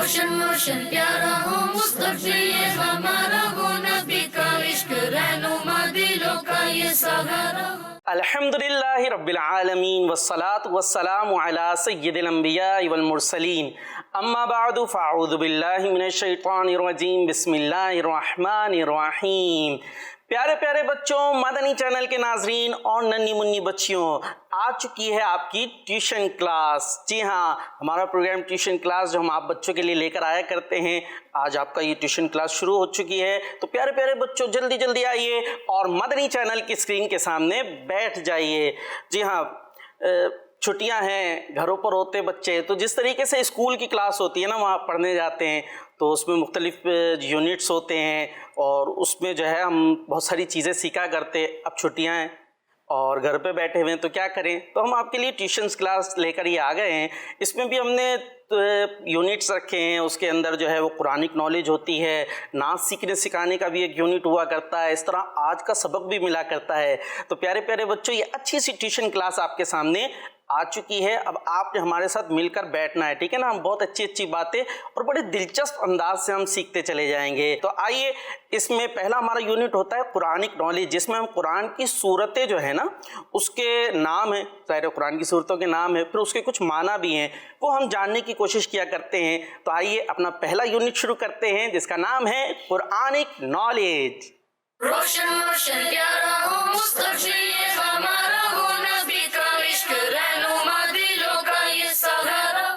रोशन रोशन प्यारा हो मुस्तकबिल ये हमारा हो, नबी का इश्क रहनुमा दिलों का ये सहारा हो। अल्हम्दुलिल्लाहि रब्बिल आलमीन वस्सलातु वस्सलामु अला सय्यिदिल अंबिया वल मुरसलीन अम्मा बअदु फ़अऊज़ु बिल्लाहि मिनश शैतानिर रजीम बिस्मिल्लाहिर रहमानिर रहीम। प्यारे प्यारे बच्चों, मदनी चैनल के नाजरीन और नन्ही मुन्नी बच्चियों, आ चुकी है आपकी ट्यूशन क्लास। जी हाँ, हमारा प्रोग्राम ट्यूशन क्लास जो हम आप बच्चों के लिए लेकर आया करते हैं, आज आपका ये ट्यूशन क्लास शुरू हो चुकी है। तो प्यारे प्यारे बच्चों, जल्दी जल्दी आइए और मदनी चैनल की स्क्रीन के सामने बैठ जाइए। जी हाँ, छुट्टियां हैं, घरों पर होते बच्चे, तो जिस तरीके से स्कूल की क्लास होती है ना, वहाँ पढ़ने जाते हैं तो उसमें मुख्तलिफ यूनिट्स होते हैं और उसमें जो है हम बहुत सारी चीज़ें सीखा करते। अब छुट्टियां हैं और घर पे बैठे हुए हैं तो क्या करें, तो हम आपके लिए ट्यूशन्स क्लास लेकर ये आ गए हैं। इसमें भी हमने यूनिट्स रखे हैं, उसके अंदर जो है वो कुरानिक नॉलेज होती है, नाच सीखने सिखाने का भी एक यूनिट हुआ करता है, इस तरह आज का सबक भी मिला करता है। तो प्यारे प्यारे बच्चों, ये अच्छी सी ट्यूशन क्लास आपके सामने आ चुकी है। अब आपने हमारे साथ मिलकर बैठना है, ठीक है ना। हम बहुत अच्छी अच्छी बातें और बड़े दिलचस्प अंदाज से हम सीखते चले जाएंगे। तो आइए, इसमें पहला हमारा यूनिट होता है कुरानिक नॉलेज, जिसमें हम कुरान की सूरतें जो है ना, उसके नाम है, ज़ाहिर कुरान की सूरतों के नाम है, फिर उसके कुछ माना भी हैं, वो हम जानने की कोशिश किया करते हैं। तो आइए अपना पहला यूनिट शुरू करते हैं, जिसका नाम है कुरानिक नॉलेज। रोशन रोशन प्यारा हो मुस्तकबिल ये हमारा हो, नबी का इश्क रहनुमा दिलों का ये सहारा।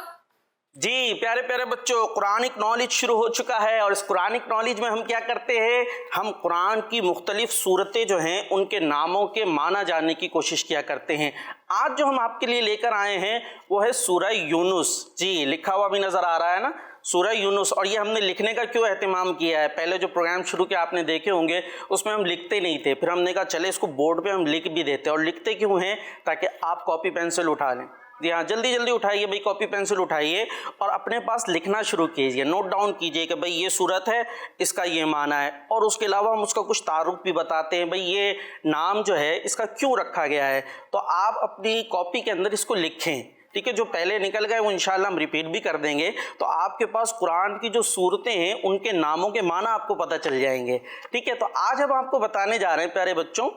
जी प्यारे प्यारे बच्चों, कुरानिक नॉलेज शुरू हो चुका है और इस कुरानिक नॉलेज में हम क्या करते हैं, हम कुरान की मुख्तलिफ सूरतें जो हैं उनके नामों के माना जानने की कोशिश किया करते हैं। आज जो हम आपके लिए लेकर आए हैं वो है सूरह यूनुस। जी, लिखा हुआ भी नज़र आ रहा है ना, सूरह यूनुस। और ये हमने लिखने का क्यों एहतमाम किया है, पहले जो प्रोग्राम शुरू किया आपने देखे होंगे, उसमें हम लिखते नहीं थे, फिर हमने कहा चले इसको बोर्ड पे हम लिख भी देते। और लिखते क्यों हैं, ताकि आप कॉपी पेंसिल उठा लें। जी हाँ, जल्दी जल्दी उठाइए भाई, कॉपी पेंसिल उठाइए और अपने पास लिखना शुरू कीजिए, नोट डाउन कीजिए कि भाई ये सूरत है, इसका ये माना है। और उसके अलावा हम उसका कुछ तारुफ भी बताते हैं, भाई ये नाम जो है इसका क्यों रखा गया है। तो आप अपनी कॉपी के अंदर इसको लिखें, ठीक है। जो पहले निकल गए वो इंशाल्लाह हम रिपीट भी कर देंगे, तो आपके पास कुरान की जो सूरतें हैं उनके नामों के माना आपको पता चल जाएंगे, ठीक है। तो आज हम आपको बताने जा रहे हैं प्यारे बच्चों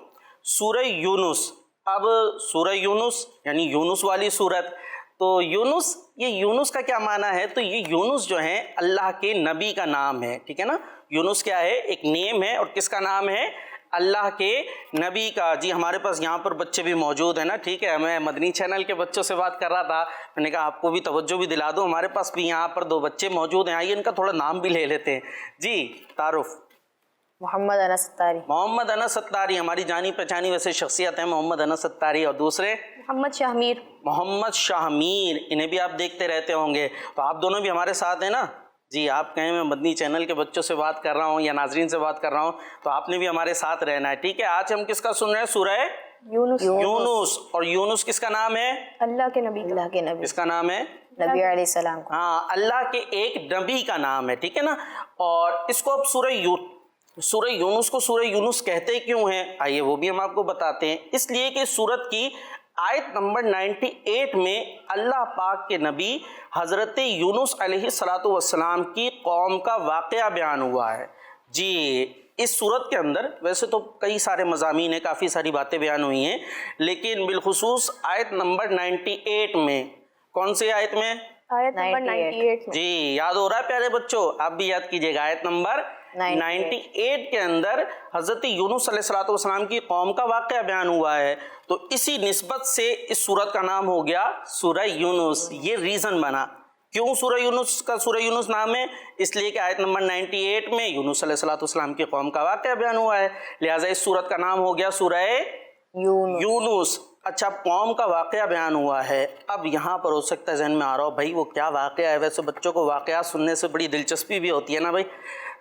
सूरह यूनुस। अब सूरह यूनुस यानी यूनुस वाली सूरत। तो यूनुस, ये यूनुस का क्या माना है, तो ये यूनुस जो है अल्लाह के नबी का नाम है, ठीक है ना। यूनुस क्या है, एक नेम है, और किसका नाम है, अल्लाह के नबी का। जी हमारे पास यहाँ पर बच्चे भी मौजूद हैं ना, ठीक है। मैं मदनी चैनल के बच्चों से बात कर रहा था, मैंने कहा आपको भी तवज्जो भी दिला दूँ, हमारे पास भी यहाँ पर 2 बच्चे मौजूद हैं। आइए इनका थोड़ा नाम भी ले लेते हैं। जी, तारुफ। मोहम्मद अनस सत्तारी। मोहम्मद अनस सत्तारी हमारी जानी पहचानी वैसे शख्सियत है, मोहम्मद अनस सत्तारी। और दूसरे मोहम्मद शाहमीर। मोहम्मद शाहमीर, इन्हें भी आप देखते रहते होंगे। तो आप दोनों भी हमारे साथ हैं ना। जी, आप कहें मैं मदनी चैनल के बच्चों से बात कर रहा हूँ या नाजरीन से बात कर रहा हूँ, तो आपने भी हमारे साथ रहना है, ठीक है। आज हम किसका सुन रहे हैं, सूरह यूनुस। यूनुस। और यूनुस किसका नाम है, अल्लाह के नबी। अल्लाह के नबी। किसका नाम है, नबी अलैहिस्सलाम का। हाँ, अल्लाह के एक नबी का नाम है, ठीक है ना। और इसको अब सूरह यूनुस को सूरह यूनुस कहते क्यों हैं, आइए वो भी हम आपको बताते हैं। इसलिए कि सूरत की आयत नंबर 98 में अल्लाह पाक के नबी हज़रत यूनुस अलैहिस्सलातु वस्सलाम की कौम का वाक़या बयान हुआ है। जी, इस सूरत के अंदर वैसे तो कई सारे मज़ामीन हैं, काफ़ी सारी बातें बयान हुई हैं, लेकिन बिलखुसूस आयत नंबर 98 में, कौन सी आयत में, आयत नंबर 98 में। जी, याद हो रहा है प्यारे बच्चों, आप भी याद कीजिएगा। आयत नंबर 98 के अंदर हज़रत यूनुस अलैहिस्सलातु वस्सलाम की कौम का वाक़या बयान हुआ है। तो इसी निस्बत से इस सूरत का नाम हो गया सूरह यूनुस। ये रीज़न बना क्यों सूरह यूनुस का सूरह यूनुस नाम है, इसलिए कि आयत नंबर 98 में यूनुस अलैहिस्सलातु वस्सलाम की कौम का वाक़या बयान हुआ है, लिहाजा इस सूरत का नाम हो गया सूरह यूनुस। अच्छा, कौम का वाक़या बयान हुआ है। अब यहाँ पर हो सकता है जहन में आ रहा हो भाई वो क्या वाक़या है। वैसे बच्चों को वाक़या सुनने से बड़ी दिलचस्पी भी होती है ना भाई,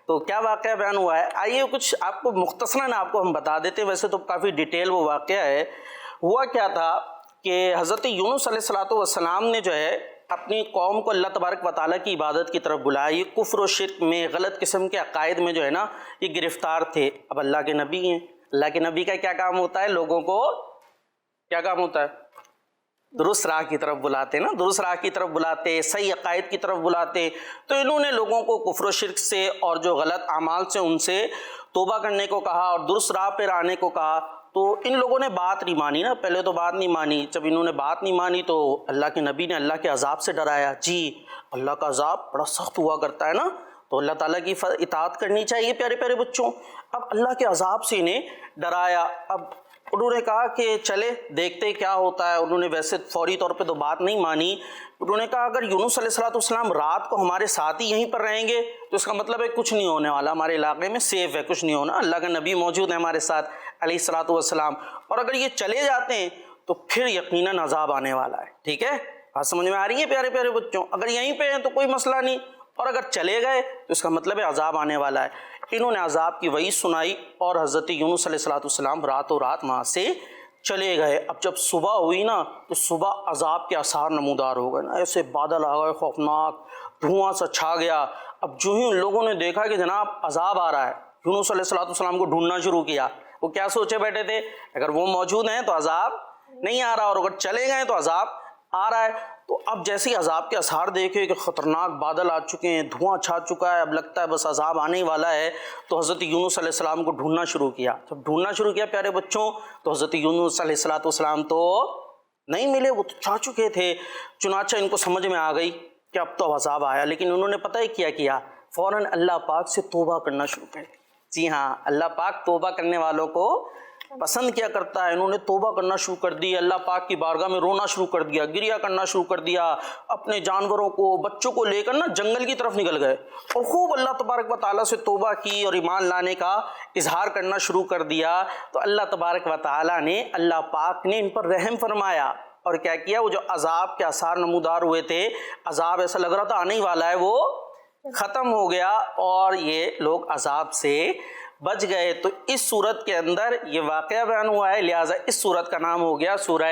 तो क्या वाक़या बयान हुआ है, आइए कुछ आपको मुख्तसरन आपको हम बता देते हैं। वैसे तो काफ़ी डिटेल वो वाक़या है। हुआ क्या था कि हज़रत यूनुस अलैहिस्सलातु वस्सलाम ने जो है अपनी कौम को अल्लाह तबारक व तआला की इबादत की तरफ बुलाया। ये कुफ्र और शिर्क में, गलत किस्म के अकायद में जो है ना ये गिरफ़्तार थे। अब अल्लाह के नबी हैं, अल्लाह के नबी का क्या काम होता है, लोगों को क्या काम होता है, दुरुस्त राह की तरफ बुलाते ना, दुरुस्त राह की तरफ बुलाते, सही अकायद की तरफ बुलाते। तो इन्होंने लोगों को कुफ्र शिर्क से और जो गलत अमाल से उनसे तौबा करने को कहा और दुरुस्त राह पर आने को कहा। तो इन लोगों ने बात नहीं मानी ना, पहले तो बात नहीं मानी। जब इन्होंने बात नहीं मानी तो अल्लाह के नबी ने अल्लाह के अजाब से डराया। जी, अल्लाह का अजाब बड़ा सख्त हुआ करता है ना, तो अल्लाह ताला की इताअत करनी चाहिए प्यारे प्यारे बच्चों। अब अल्लाह के अजाब से इन्हें डराया। अब उन्होंने कहा कि चले देखते क्या होता है। उन्होंने वैसे फौरी तौर पे तो बात नहीं मानी। उन्होंने कहा अगर यूनुस अलैहिस्सलाम रात को हमारे साथ ही यहीं पर रहेंगे तो इसका मतलब है कुछ नहीं होने वाला, हमारे इलाके में सेफ है, कुछ नहीं होना, अल्लाह का नबी मौजूद है हमारे साथ अलैहिस्सलाम। और अगर ये चले जाते हैं तो फिर यकीनन अजाब आने वाला है। ठीक है, बात समझ में आ रही है प्यारे प्यारे बच्चों? अगर यहीं पे हैं तो कोई मसला नहीं, और अगर चले गए तो इसका मतलब है अजाब आने वाला है। इन्होंने अजाब की वही सुनाई और हज़रत यूनुस अलैहिस्सलाम रातों रात वहाँ से चले गए। अब जब सुबह हुई ना तो सुबह अजाब के आसार नमूदार हो गए ना, ऐसे बादल आ गए खौफनाक, धुआं सा छा गया। अब जो ही उन लोगों ने देखा कि जनाब अजाब आ रहा है, यूनुस अलैहिस्सलाम को ढूंढना शुरू किया। वो क्या सोचे बैठे थे, अगर वो मौजूद हैं तो अजाब नहीं आ रहा और अगर चले गए तो अजाब आ रहा है। तो अब जैसे ही अजाब के आसार देखे कि ख़तरनाक बादल आ चुके हैं, धुआं छा चुका है, अब लगता है बस अजाब आने ही वाला है, तो हज़रत यूनुस अलैहिस्सलाम को ढूंढना शुरू किया। जब ढूंढना शुरू किया प्यारे बच्चों तो हज़रत यूनुस अलैहिस्सलाम तो नहीं मिले, वो तो जा चुके थे। चुनाचा इनको समझ में आ गई कि अब तो अजाब आया, लेकिन उन्होंने पता ही क्या किया, फ़ौरन अल्लाह पाक से तौबा करना शुरू कर। जी हाँ, अल्लाह पाक तौबा करने वालों को पसंद क्या करता है। इन्होंने तौबा करना शुरू कर दी, अल्लाह पाक की बारगाह में रोना शुरू कर दिया, गिरिया करना शुरू कर दिया। अपने जानवरों को, बच्चों को लेकर ना जंगल की तरफ निकल गए और खूब अल्लाह तबारक व तआला से तौबा की और ईमान लाने का इजहार करना शुरू कर दिया। तो अल्लाह तबारक व तआला ने, अल्लाह पाक ने इन पर रहम फरमाया और क्या किया, वो जो अजाब के आसार नमूदार हुए थे, अजाब ऐसा लग रहा था आने ही वाला है, वो ख़त्म हो गया और ये लोग अजाब से बच गए। तो इस सूरत के अंदर ये वाक़या बयान हुआ है, लिहाजा इस सूरत का नाम हो गया सूरह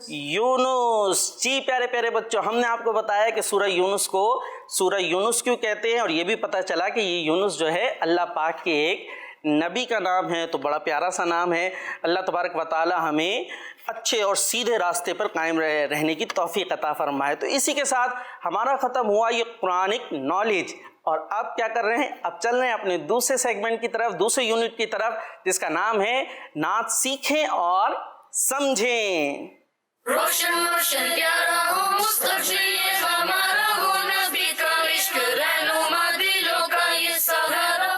यूनुस। जी प्यारे प्यारे बच्चों, हमने आपको बताया कि सूरह यूनुस को सूरह यूनुस क्यों कहते हैं और ये भी पता चला कि ये यूनुस जो है अल्लाह पाक के एक नबी का नाम है। तो बड़ा प्यारा सा नाम है। अल्लाह तबारक व तआला हमें अच्छे और सीधे रास्ते पर कायम रहने की तौफीक अता फरमाए। तो इसी के साथ हमारा ख़त्म हुआ ये कुरानिक नॉलेज, और अब क्या कर रहे हैं, अब चल रहे हैं अपने दूसरे सेगमेंट की तरफ, दूसरे यूनिट की तरफ, जिसका नाम है नात सीखें और समझें। रोशन रोशन प्यारा हो मुस्तफी ये हमारा हो, नबी का इश्क रहनुमा दिलों का ये सहारा।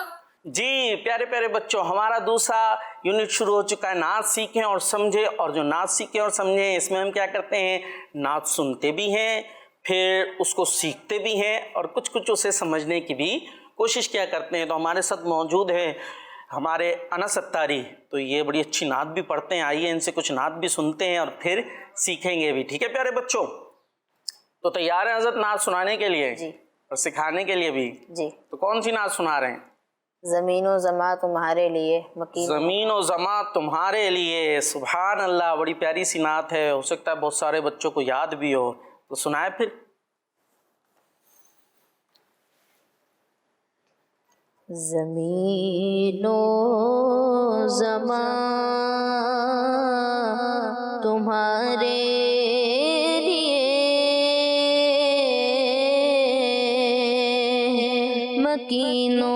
जी प्यारे प्यारे बच्चों, हमारा दूसरा यूनिट शुरू हो चुका है, नात सीखें और समझें। और जो नात सीखें और समझें, इसमें हम क्या करते हैं, नात सुनते भी हैं, फिर उसको सीखते भी हैं और कुछ कुछ उसे समझने की भी कोशिश किया करते हैं। तो हमारे साथ मौजूद है हमारे अनस अत्तारी, तो ये बड़ी अच्छी नात भी पढ़ते हैं। आइए इनसे कुछ नात भी सुनते हैं और फिर सीखेंगे भी। ठीक है प्यारे बच्चों, तो तैयार हैं हज़रत नात सुनाने के लिए? जी। और सिखाने के लिए भी? जी। तो कौन सी नात सुना रहे हैं? ज़मीनो ज़मा तुम्हारे लिए, ज़मीनो ज़मा तुम्हारे लिए। सुभान अल्लाह, बड़ी प्यारी सी नात है। हो सकता है बहुत सारे बच्चों को याद भी हो, तो सुनाए फिर। ज़मीनो ज़मा तुम्हारे लिए, मकीनो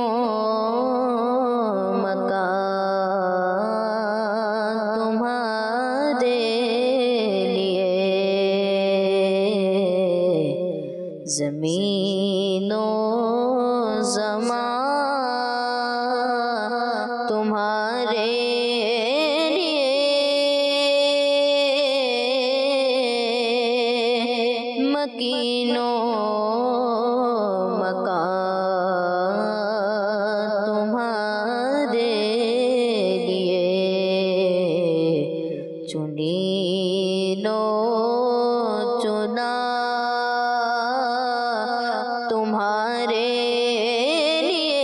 ज़मीनो ज़मा तुम्हारे लिए, मकीनो मकान तुम्हारे लिए, चुनीनो चुना तुम्हारे लिए,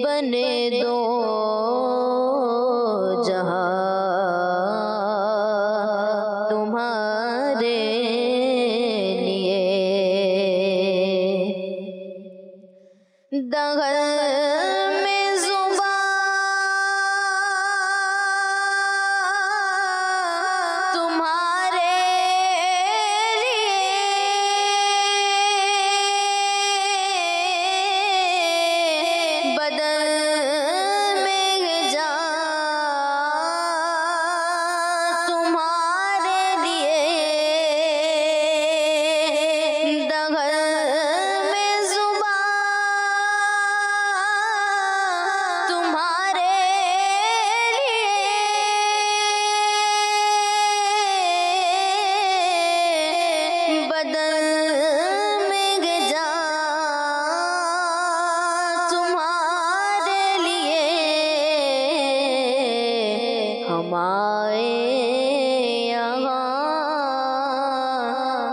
बने दो जहां तुम्हारे लिए, दगल में ज़ुबान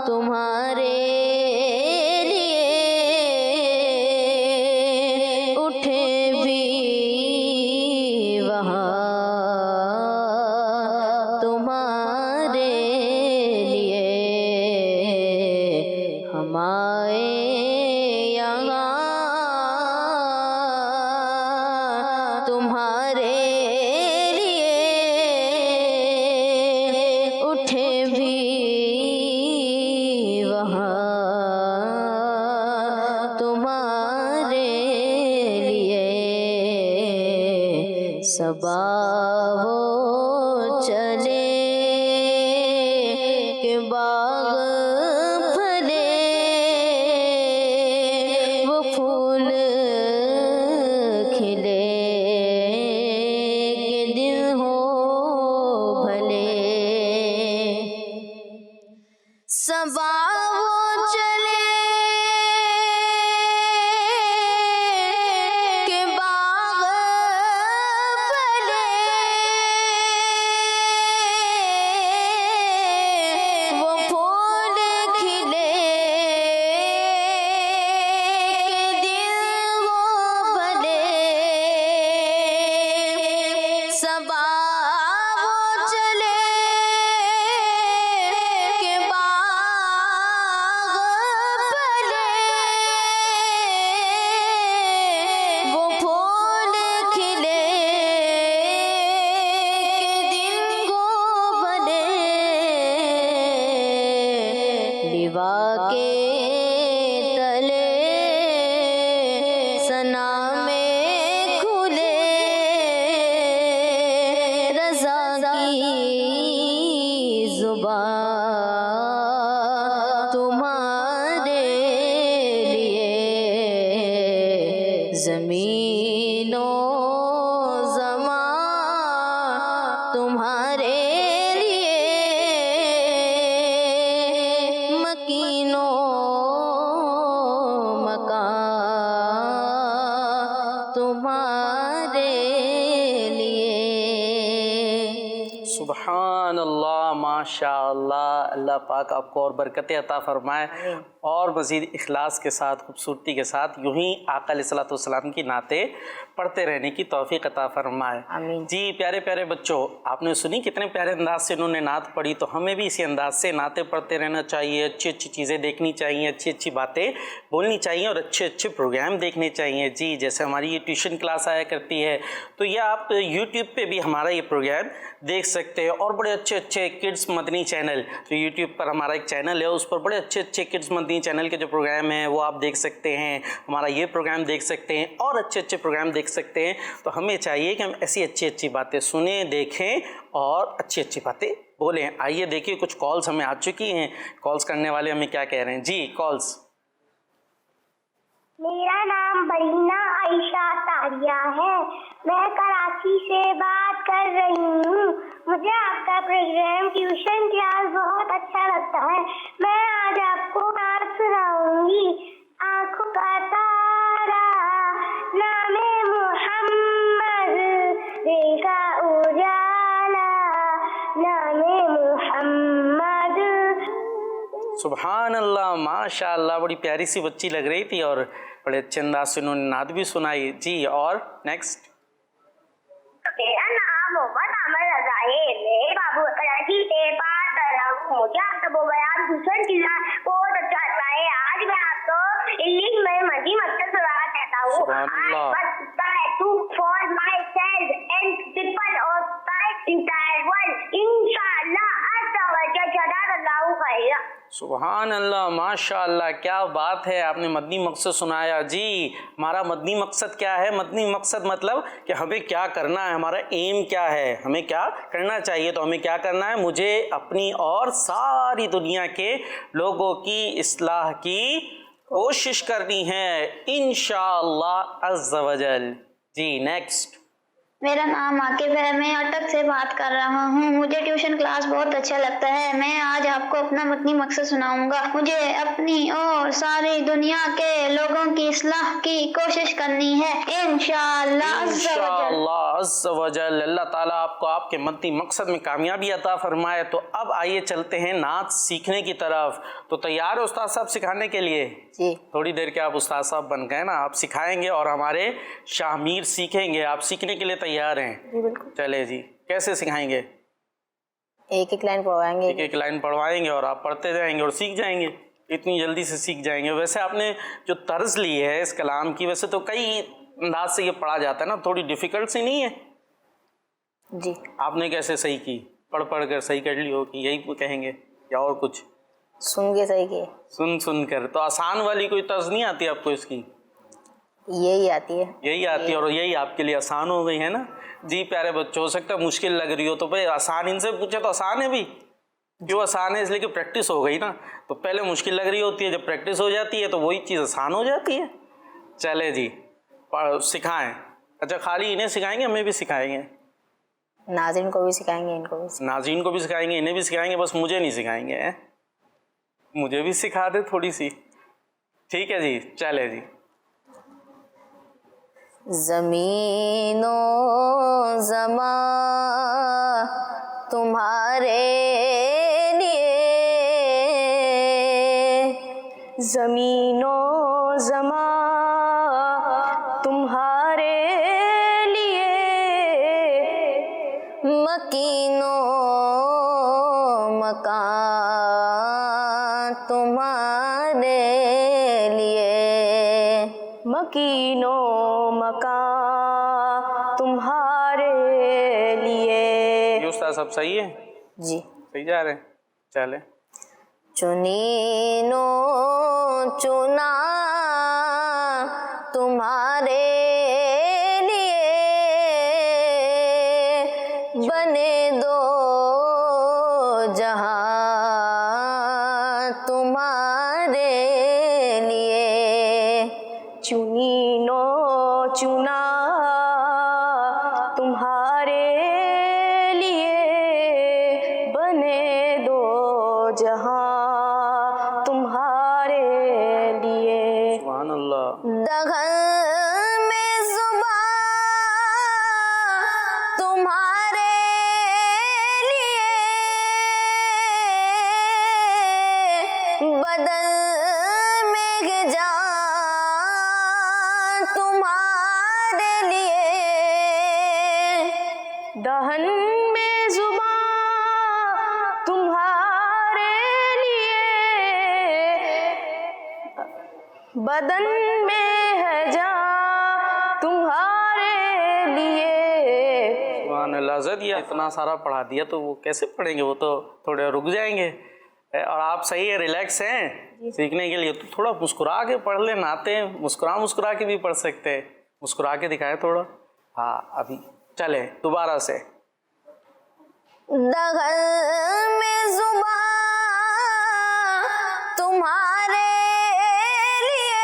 तुम्हारे लिए उठे भी वहाँ तुम्हारे लिए हम आए यहाँ तुम्हारे लिए उठे भी वहाँ तुम्हारे लिए सबा वो चले के बाग फले वो फूल खिले के दिन हो भले सबा वो चले के बाग फले वो फूल खिले के दिन वो भले सबा वो चले के बाग फले वो फूल खिले के दिन को भले लिवा के तले सना में खुले रज़ा की ज़ुबान तुम्हारे लिए ज़मीनों ज़मान तुम्हारे लिए मकीनों मकान तुम्हारे लिए सुबहान अल्लाह, माशा अल्लाह। अल्लाह पाक आपको और बरकतें अता फ़रमाए और मज़ीद इखलास के साथ, खूबसूरती के साथ यूं ही आका अलैहिस्सलातु वस्सलाम की नातें पढ़ते रहने की तौफ़ीक़ अता फ़रमाए। आमीन। जी प्यारे प्यारे बच्चों, आपने सुनी कितने प्यारे अंदाज से इन्होंने नात पढ़ी, तो हमें भी इसी अंदाज से नातें पढ़ते रहना चाहिए, अच्छी अच्छी चीज़ें देखनी चाहिए, अच्छी अच्छी बातें बोलनी चाहिए और अच्छे अच्छे प्रोग्राम देखने चाहिए। जी जैसे हमारी ये ट्यूशन क्लास आया करती है, तो ये आप यूट्यूब पे भी हमारा ये प्रोग्राम देख सकते हैं और बड़े अच्छे अच्छे किड्स मदनी चैनल, जो यूट्यूब पर हमारा एक चैनल है उस पर बड़े अच्छे अच्छे किड्स मदनी चैनल के जो प्रोग्राम हैं वो आप देख सकते हैं, हमारा ये प्रोग्राम देख सकते हैं और अच्छे अच्छे प्रोग्राम देख सकते हैं। तो हमें चाहिए कि हम ऐसी अच्छी अच्छी बातें सुने, देखें और अच्छी अच्छी बातें बोलें। आइए देखिए, कुछ कॉल्स हमें आ चुकी हैं, कॉल्स करने वाले हमें क्या कह रहे हैं। जी कॉल्स। मेरा नाम बरीना आयशा तारिया है, मैं कराची से बात कर रही हूँ। मुझे आपका प्रोग्राम ट्यूशन क्लास बहुत अच्छा लगता है। मैं आज आपको नात सुनाऊंगी। आँखों का तारा नामे मोहम्मद, देखा उजाला नामे मोहम्मद। सुभान अल्लाह, माशा अल्लाह, बड़ी प्यारी सी बच्ची लग रही थी और बड़े अच्छे अंदाज से उन्होंने नात भी सुनाई। जी और नेक्स्ट। मेरा नाम मोहम्मद आमर रजा है, मेरे बाबू कराची से बात कर रहा हूँ। मुझे आपका वो बयान ट्यूशन क्लास बहुत अच्छा लगता है। आज मैं आपको इंग्लिश में मजीद मकसद सुनाना चाहता हूँ। सुभान अल्लाह। to for myself and people outside entire world. Inshallah, azza wa jalla, Allahu khayra. सुभान अल्लाह, माशा अल्लाह, क्या बात है, आपने मदनी मकसद सुनाया। जी हमारा मदनी मकसद क्या है? मदनी मकसद मतलब कि हमें क्या करना है, हमारा एम क्या है, हमें क्या करना चाहिए। तो हमें क्या करना है? मुझे अपनी और सारी दुनिया के लोगों की इस्लाह की कोशिश करनी है, इंशाअल्लाह अज़्ज़ा वजल। जी नेक्स्ट। मेरा नाम आकिब है। मैं अटक से बात कर रहा हूँ। मुझे ट्यूशन क्लास बहुत अच्छा लगता है। मैं आज आपको अपना मदनी मकसद सुनाऊंगा। मुझे अपनी और सारी दुनिया के लोगों की इस्लाह की कोशिश करनी है इंशाअल्लाह अज़्ज़ व जल। अल्लाह ताला आपको आपके मदनी मकसद में कामयाबी अता फरमाए। तो अब आइए चलते हैं नात सीखने की तरफ। तो तैयार हो उस्ताद साहब सिखाने के लिए? जी। थोड़ी देर के आप उस्ताद साहब बन गए ना, आप सिखाएंगे और हमारे शाहमीर सीखेंगे। आप सीखने के लिए तैयार हैं? जी बिल्कुल। चले जी, कैसे सिखाएंगे? एक एक लाइन पढ़वाएंगे। एक एक लाइन पढ़वाएंगे और आप पढ़ते जाएंगे और सीख जाएंगे। इतनी जल्दी से सीख जाएंगे। वैसे आपने जो तर्ज ली है इस कलाम की, वैसे तो कई अंदाज से ये पढ़ा जाता है ना, थोड़ी डिफिकल्ट सी नहीं है? जी। आपने कैसे सही की? पढ़ पढ़ कर सही कर ली हो कि यही कहेंगे या और कुछ? सुन के सही किए। सुन सुन कर। तो आसान वाली कोई तर्ज नहीं आती आपको इसकी? यही आती है। यही आती है और यही आपके लिए आसान हो गई है ना? जी प्यारे बच्चों, हो सकता है मुश्किल लग रही हो तो भाई आसान इनसे पूछे तो आसान है भी। क्यों आसान है? इसलिए कि प्रैक्टिस हो गई ना। तो पहले मुश्किल लग रही होती है, जब प्रैक्टिस हो जाती है तो वही चीज़ आसान हो जाती है। चले जी, सिखाएं। अच्छा, खाली इन्हें सिखाएंगे, हमें भी सिखाएंगे? नाज़रीन को भी सिखाएंगे, इनको भी। नाज़रीन को भी सिखाएंगे, इन्हें भी सिखाएंगे, बस मुझे नहीं सिखाएंगे हैं? मुझे भी सिखा दे थोड़ी सी। ठीक है जी, चले जी। ज़मीनो ज़मा तुम्हारे लिए, ज़मीनो ज़मा तुम्हारे लिए, मकीनो मकान तुम्हारे लिए, मकीनो मकान तुम्हारे लिए। ये उस्ताद सब सही है? जी। सही जा रहे हैं? चले। चुनीनो चुना तुम्हारे लिए, बने दो जहां तुम्हारे लिए, चुनीनो चुना तुम्हारे लिए, बने दो जहां तुम्हारे लिए। सुभान अल्लाह। दगल में ज़ुबां तुम्हारे लिए, बदल में जान तुम्हारे लिए, दहन में ज़ुबां तुम्हारे लिए, बदन में है जान तुम्हारे लिए। सुभान अल्लाह। ज़द ये इतना सारा पढ़ा दिया तो वो कैसे पढ़ेंगे? वो तो थोड़े रुक जाएंगे। और आप सही है, रिलैक्स हैं सीखने के लिए? तो थोड़ा मुस्कुरा के पढ़ लेना। आते हैं मुस्कुरा के भी पढ़ सकते हैं। मुस्कुरा के दिखाए थोड़ा। हाँ, अभी चले दोबारा से। दगल में ज़ुबां तुम्हारे लिए,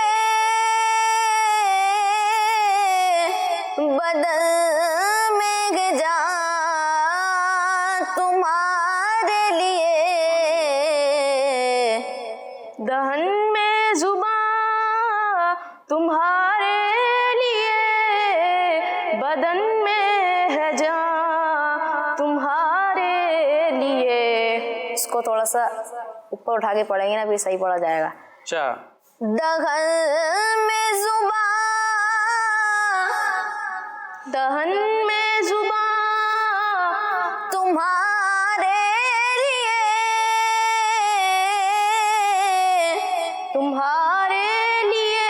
बदल में जान तुम्हारे लिए, दहन में ज़ुबां तुम्हारे लिए, बदन में है जान तुम्हारे लिए। इसको थोड़ा सा ऊपर उठा के पढ़ेंगे ना, फिर सही पढ़ा जाएगा। अच्छा। दगल में ज़ुबां, दहन में ज़ुबां तुम्हारे लिए, तुम्हारे लिए।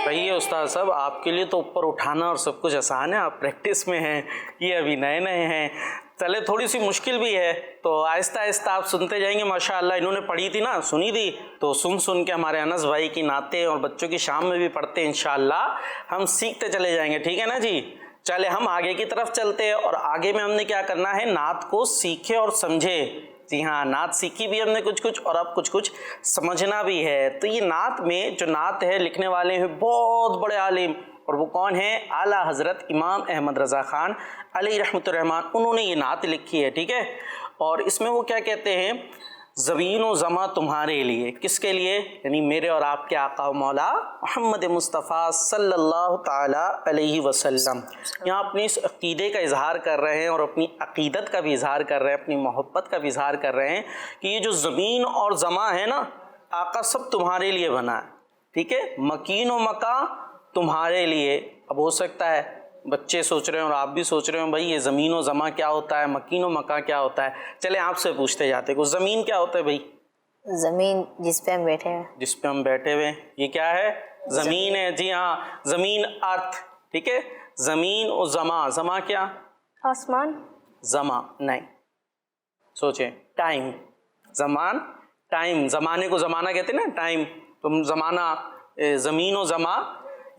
सही है उस्ताद साहब, आपके लिए तो ऊपर उठाना और सब कुछ आसान है। आप प्रैक्टिस में हैं, ये अभी नए नए हैं। चले, थोड़ी सी मुश्किल भी है तो आहिस्ता आहिस्ता आप सुनते जाएंगे। माशाअल्लाह, इन्होंने पढ़ी थी ना, सुनी थी, तो सुन सुन के हमारे अनस भाई की नाते और बच्चों की शाम में भी पढ़ते हैं। इंशाअल्लाह हम सीखते चले जाएंगे। ठीक है ना जी? चले हम आगे की तरफ चलते हैं और आगे में हमने क्या करना है, नात को सीखे और समझे। जी हाँ, नात सीखी भी हमने कुछ कुछ और अब कुछ कुछ समझना भी है। तो ये नात में जो नात है लिखने वाले हैं बहुत बड़े आलिम और वो कौन है? आला हज़रत इमाम अहमद रज़ा ख़ान अलैहि रहमतुर्रहमान, उन्होंने ये नात लिखी है, ठीक है। और इसमें वो क्या कहते हैं? ज़मीन व ज़मा तुम्हारे लिए, किसके लिए? यानी मेरे और आपके आका मौला मोहम्मद मुस्तफ़ा सल्लल्लाहु ताला अलैहि वसल्लम। यहाँ अपनी इस अक़ीदे का इजहार कर रहे हैं और अपनी अक़ीदत का भी इजहार कर रहे हैं, अपनी मोहब्बत का भी इजहार कर रहे हैं कि ये जो ज़मीन और ज़मा है ना, आका सब तुम्हारे लिए बना है, ठीक है। मकीन व मका तुम्हारे लिए। अब हो सकता है बच्चे सोच रहे हो और आप भी सोच रहे हो भाई ये ज़मीन व ज़मा क्या होता है, मकीन व मका क्या होता है। चले आपसे पूछते जाते कुछ, ज़मीन क्या होता है भाई? जमीन जिस पे हम बैठे हैं। जिस पे हम बैठे हुए, ये क्या है? ज़मीन है। जी हाँ, ज़मीन अर्थ, ठीक है। ज़मीन और ज़मा, ज़मा क्या? आसमान। ज़मा नहीं, सोचें, टाइम। ज़मान टाइम, ज़माने को ज़माना कहते हैं ना, टाइम। तुम ज़माना, ज़मीन और ज़मा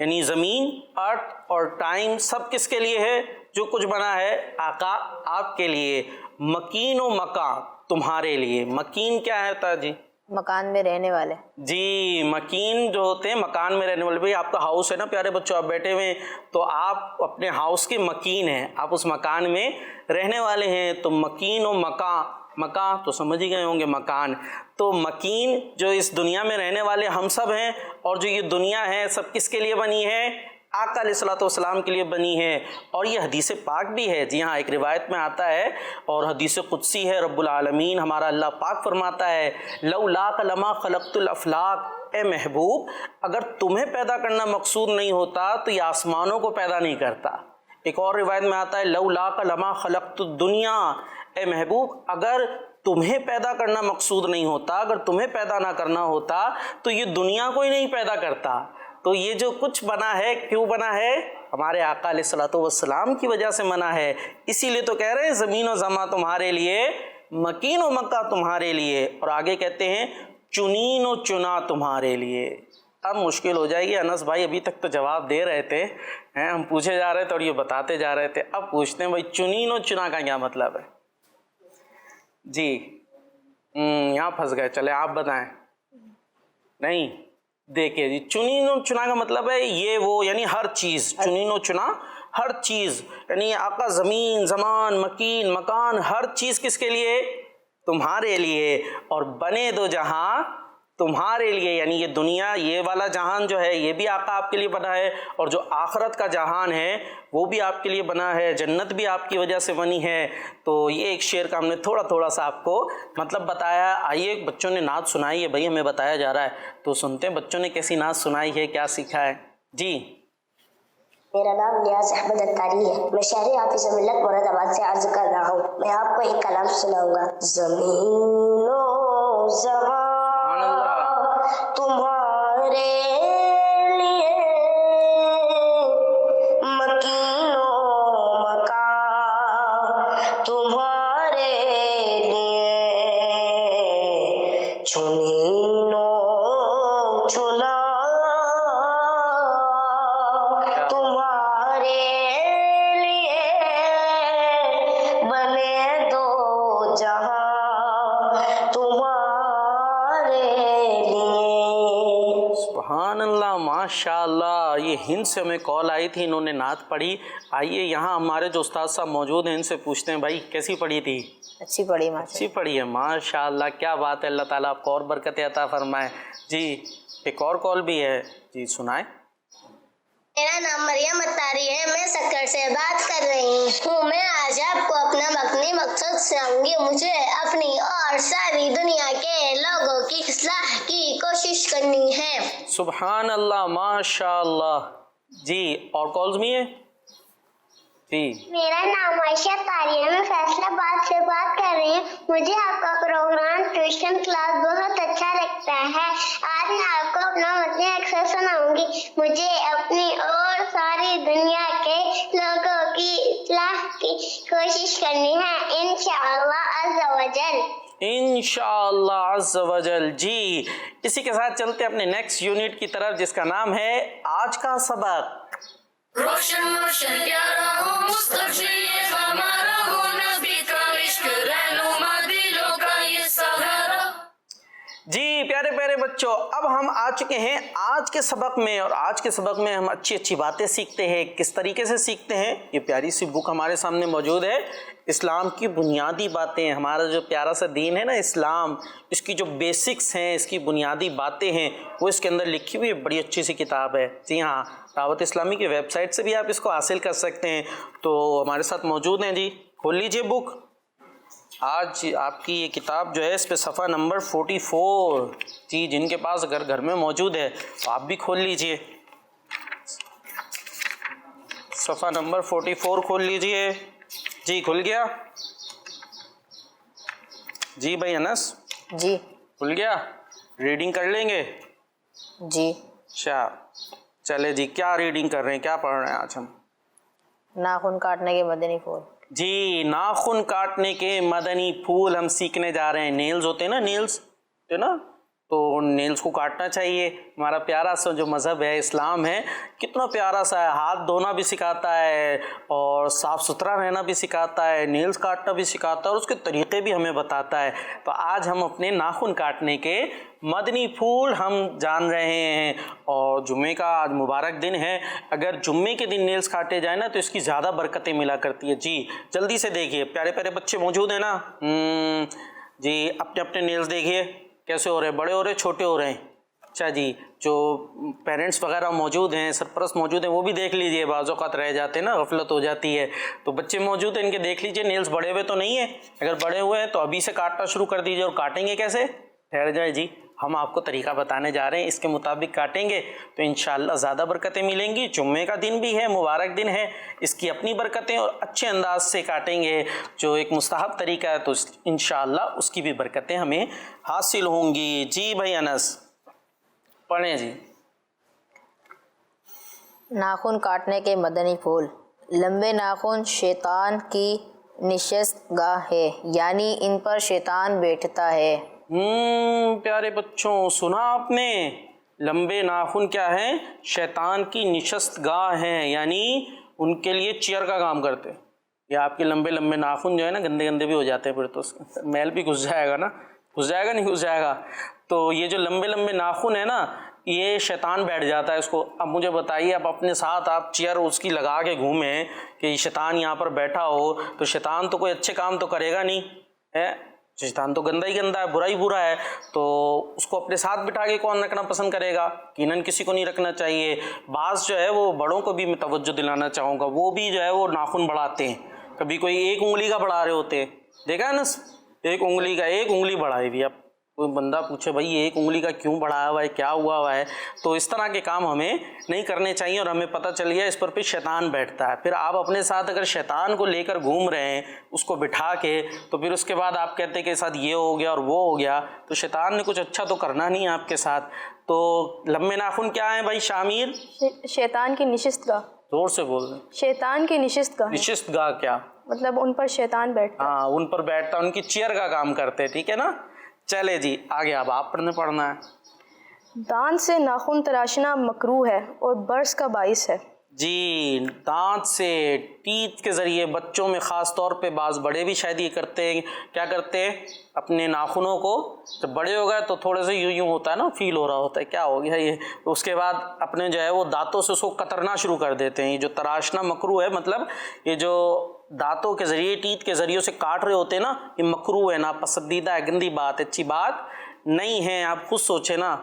यानी ज़मीन, अर्थ और टाइम सब किसके लिए है? जो कुछ बना है आका आपके लिए। मकीन व मका तुम्हारे लिए। मकीन क्या होता है जी? मकान में रहने वाले। जी, मकीन जो होते हैं मकान में रहने वाले। भाई आपका हाउस है ना प्यारे बच्चों, आप बैठे हुए हैं तो आप अपने हाउस के मकीन हैं, आप उस मकान में रहने वाले हैं। तो मकीन व मका, मका तो समझ ही गए होंगे मकान। तो मकीन जो इस दुनिया में रहने वाले हम सब हैं, और जो ये दुनिया है सब किसके लिए बनी है? आका अलैहिस्सलातु वस्सलाम के लिए बनी है। और ये हदीस पाक भी है। जी हाँ, एक रिवायत में आता है और हदीस कुदसी है। रब्बुल आलमीन हमारा अल्लाह पाक फरमाता है, लौलाक लमा खलक़तुल अफ़लाक, ए महबूब अगर तुम्हें पैदा करना मकसूद नहीं होता तो ये आसमानों को पैदा नहीं करता। एक और रिवायत में आता है, लौलाक लमा खलक़तुद दुनिया, ए महबूब अगर तुम्हें पैदा करना मकसूद नहीं होता, अगर तुम्हें पैदा ना करना होता तो ये दुनिया को ही नहीं पैदा करता। तो ये जो कुछ बना है क्यों बना है? हमारे आका अलैहिस्सलातु वस्सलाम की वजह से बना है। इसीलिए तो कह रहे हैं ज़मीन व ज़मा तुम्हारे लिए, मकीन व मक्का तुम्हारे लिए। और आगे कहते हैं चुनीन व चुना तुम्हारे लिए। अब मुश्किल हो जाएगी अनस भाई, अभी तक तो जवाब दे रहे थे हैं, हम पूछे जा रहे थे और ये बताते जा रहे थे। अब पूछते हैं भाई चुनीन व चुना का क्या मतलब है? जी यहाँ फंस गए, चले आप बताएं। नहीं, देखिए जी, चुनीन और चुना का मतलब है ये वो, यानी हर चीज़। चुनीन और चुना हर चीज़, यानी आपका ज़मीन, ज़मान, मकीन, मकान, हर चीज़ किसके लिए? तुम्हारे लिए। और बने दो जहां तुम्हारे लिए, यानी ये दुनिया, ये वाला जहान जो है ये भी आका आपके लिए बना है, और जो आखरत का जहान है वो भी आपके लिए बना है, जन्नत भी आपकी वजह से बनी है। तो ये एक शेर का हमने थोड़ा थोड़ा सा आपको मतलब बताया। आइए, बच्चों ने नात सुनाई है भाई, हमें बताया जा रहा है तो सुनते हैं बच्चों ने कैसी नात सुनाई है, क्या सीखा है। जी, मेरा नाम नियाज अहमद अत्तारी है। मैं शहरी हाफिज मिल्लत मुरादाबाद से अर्ज कर रहा हूँ। मैं आपको एक कलाम सुनाऊंगा। ज़मीनो ज़मा तुम्हारे लिए, मकीनो मका तुम्हारे लिए, चुनीनो चुना तुम्हारे लिए, बने दो जहां तुम्हारे लिए। सुभान अल्लाह, माशाअल्लाह। ये हिंद से हमें कॉल आई थी, इन्होंने नात पढ़ी। आइए यहाँ हमारे जो उस्ताद साहब मौजूद हैं इनसे पूछते हैं भाई कैसी पढ़ी थी? अच्छी पढ़ी माशाल्लाह। अच्छी पढ़ी है, माशाअल्लाह, क्या बात है। अल्लाह ताला आपको और बरकत अता फरमाए। जी, एक और कॉल भी है, जी सुनाए। मेरा नाम मरियम अत्तारी है, मैं सक्कर से बात कर रही हूँ। मैं आज आपको अपना मकनी मकसद सुनाऊंगी। मुझे अपनी और सारी दुनिया के लोगों की इस्लाह की कोशिश करनी है। सुभान अल्लाह, माशाअल्लाह। जी, और कॉल्स भी हैं? जी, मेरा नाम आयशा तारी है, मैं फैसलाबाद से बात कर रही हूँ। मुझे आपका प्रोग्राम ट्यूशन क्लास बहुत अच्छा लगता है। आज मैं आपको अपना मसले अक्सर सुनाऊंगी। मुझे अपनी और सारी दुनिया के लोगों की इस्लाह की कोशिश करनी है, इंशाअल्लाह अज़्ज़ा वजल। इंशाअल्लाह अज़्ज़ा वजल। जी, इसी के साथ चलते अपने नेक्स्ट यूनिट की तरफ, जिसका नाम है आज का सबक। रोशन रोशन प्यारा हो मुस्तफ़ी ये हमारा हो, नबी का इश्क रहनुमा दिलों का ये सहारा। जी प्यारे प्यारे बच्चों, अब हम आ चुके हैं आज के सबक में, और आज के सबक में हम अच्छी अच्छी बातें सीखते हैं। किस तरीके से सीखते हैं, ये प्यारी सी बुक हमारे सामने मौजूद है, इस्लाम की बुनियादी बातें। हमारा जो प्यारा सा दीन है ना इस्लाम, इसकी जो बेसिक्स हैं, इसकी बुनियादी बातें हैं, वो इसके अंदर लिखी हुई बड़ी अच्छी सी किताब है। जी हाँ, दावत इस्लामी की वेबसाइट से भी आप इसको हासिल कर सकते हैं। तो हमारे साथ मौजूद हैं जी, खोल लीजिए बुक। आज आपकी ये किताब जो है, इस पे सफ़ा नंबर 44 जी, जिनके पास अगर घर में मौजूद है तो आप भी खोल लीजिए। सफ़ा नंबर 44 खोल लीजिए जी। खुल गया जी भाई अनस? जी खुल गया, रीडिंग कर लेंगे जी। अच्छा चले जी, क्या रीडिंग कर रहे हैं, क्या पढ़ रहे हैं आज हम? नाखून काटने के मदनी फूल। जी, नाखून काटने के मदनी फूल हम सीखने जा रहे हैं। नेल्स होते हैं ना, नेल्स है ना, तो नेल्स को काटना चाहिए। हमारा प्यारा सा जो मज़हब है, इस्लाम है, कितना प्यारा सा है। हाथ धोना भी सिखाता है और साफ़ सुथरा रहना भी सिखाता है, नेल्स काटना भी सिखाता है, और उसके तरीक़े भी हमें बताता है। तो आज हम अपने नाखून काटने के मदनी फूल हम जान रहे हैं। और जुम्मे का आज मुबारक दिन है। अगर जुम्मे के दिन नेल्स काटे जाए ना तो इसकी ज़्यादा बरकतें मिला करती है। जी जल्दी से देखिए, प्यारे प्यारे बच्चे मौजूद हैं ना? जी, अपने अपने नेल्स देखिए कैसे हो रहे हैं, बड़े हो रहे हैं, छोटे हो रहे हैं। अच्छा जी, जो पेरेंट्स वगैरह मौजूद हैं, सरपरस्त मौजूद हैं, वो भी देख लीजिए, बाज़ औक़ात रह जाते हैं ना, गफलत हो जाती है। तो बच्चे मौजूद हैं, इनके देख लीजिए नेल्स बड़े हुए तो नहीं है। अगर बड़े हुए हैं तो अभी से काटना शुरू कर दीजिए। और काटेंगे कैसे, ठहर जाए जी, हम आपको तरीका बताने जा रहे हैं, इसके मुताबिक काटेंगे तो इंशाअल्लाह ज़्यादा बरकतें मिलेंगी। जुम्मे का दिन भी है, मुबारक दिन है, इसकी अपनी बरकतें, और अच्छे अंदाज से काटेंगे जो एक मुस्तहब तरीका है, तो इंशाअल्लाह उसकी भी बरकतें हमें हासिल होंगी। जी भाई अनस पढ़ें जी। नाखून काटने के मदनी फूल। लंबे नाखून शैतान की निशस्तगाह है, यानी इन पर शैतान बैठता है। प्यारे बच्चों, सुना आपने? लंबे नाखून क्या है? शैतान की निशस्तगाह हैं, यानी उनके लिए चेयर का काम करते हैं। या आपके लंबे लंबे नाखून जो है ना, गंदे गंदे भी हो जाते हैं, फिर तो मैल भी घुस जाएगा ना, घुस जाएगा नहीं घुस जाएगा। तो ये जो लंबे लंबे नाखून है ना, ये शैतान बैठ जाता है इसको। अब मुझे बताइए, आप अपने साथ आप चेयर उसकी लगा के घूमें कि शैतान यहाँ पर बैठा हो, तो शैतान तो कोई अच्छे काम तो करेगा नहीं है। शैतान तो गंदा ही गंदा है, बुरा ही बुरा है। तो उसको अपने साथ बिठा के कौन रखना पसंद करेगा? कीनन किसी को नहीं रखना चाहिए। बाज़ जो है वो बड़ों को भी मैं तवज्जो दिलाना चाहूँगा, वो भी जो है वो नाखून बढ़ाते हैं। कभी कोई एक उंगली का बढ़ा रहे होते हैं, देखा है ना, एक उंगली का, एक उंगली बढ़ाई भी। अब कोई बंदा पूछे भाई एक उंगली का क्यों बढ़ाया हुआ है, क्या हुआ है? तो इस तरह के काम हमें नहीं करने चाहिए। और हमें पता चल गया इस पर शैतान बैठता है। फिर आप अपने साथ अगर शैतान को लेकर घूम रहे हैं, उसको बिठा के, तो फिर उसके बाद आप कहते हैं कि साथ ये हो गया और वो हो गया, तो शैतान ने कुछ अच्छा तो करना नहीं है आपके साथ। तो लंबे नाखून क्या है भाई शामिर? शैतान की निशस्तगाह। जोर से बोल रहे। शैतान की निशस्तगाह। निशस्तगाह क्या मतलब उन पर शैतान बैठता। हाँ, उन पर बैठता, उनकी चेयर का काम करते हैं, ठीक है ना? चले जी आगे, अब आप पढ़ना है। दांत से नाखून तराशना मकरूह है और बर्स का बाइस है। जी, दांत से, टीथ के ज़रिए बच्चों में ख़ास तौर पे, बाज़ बड़े भी शायद ये करते हैं। क्या करते हैं? अपने नाखूनों को जब बड़े हो गए तो थोड़े से यूं यूं होता है ना, फील हो रहा होता है क्या हो गया ये, तो उसके बाद अपने जो है वो दांतों से उसको कतरना शुरू कर देते हैं। ये जो तराशना मकरूह है, मतलब ये जो दांतों के ज़रिए, टीथ के ज़रिए से काट रहे होते हैं ना, ये मकरूह है, ना पसंदीदा है, गंदी बात, अच्छी बात नहीं है। आप खुद सोचे ना,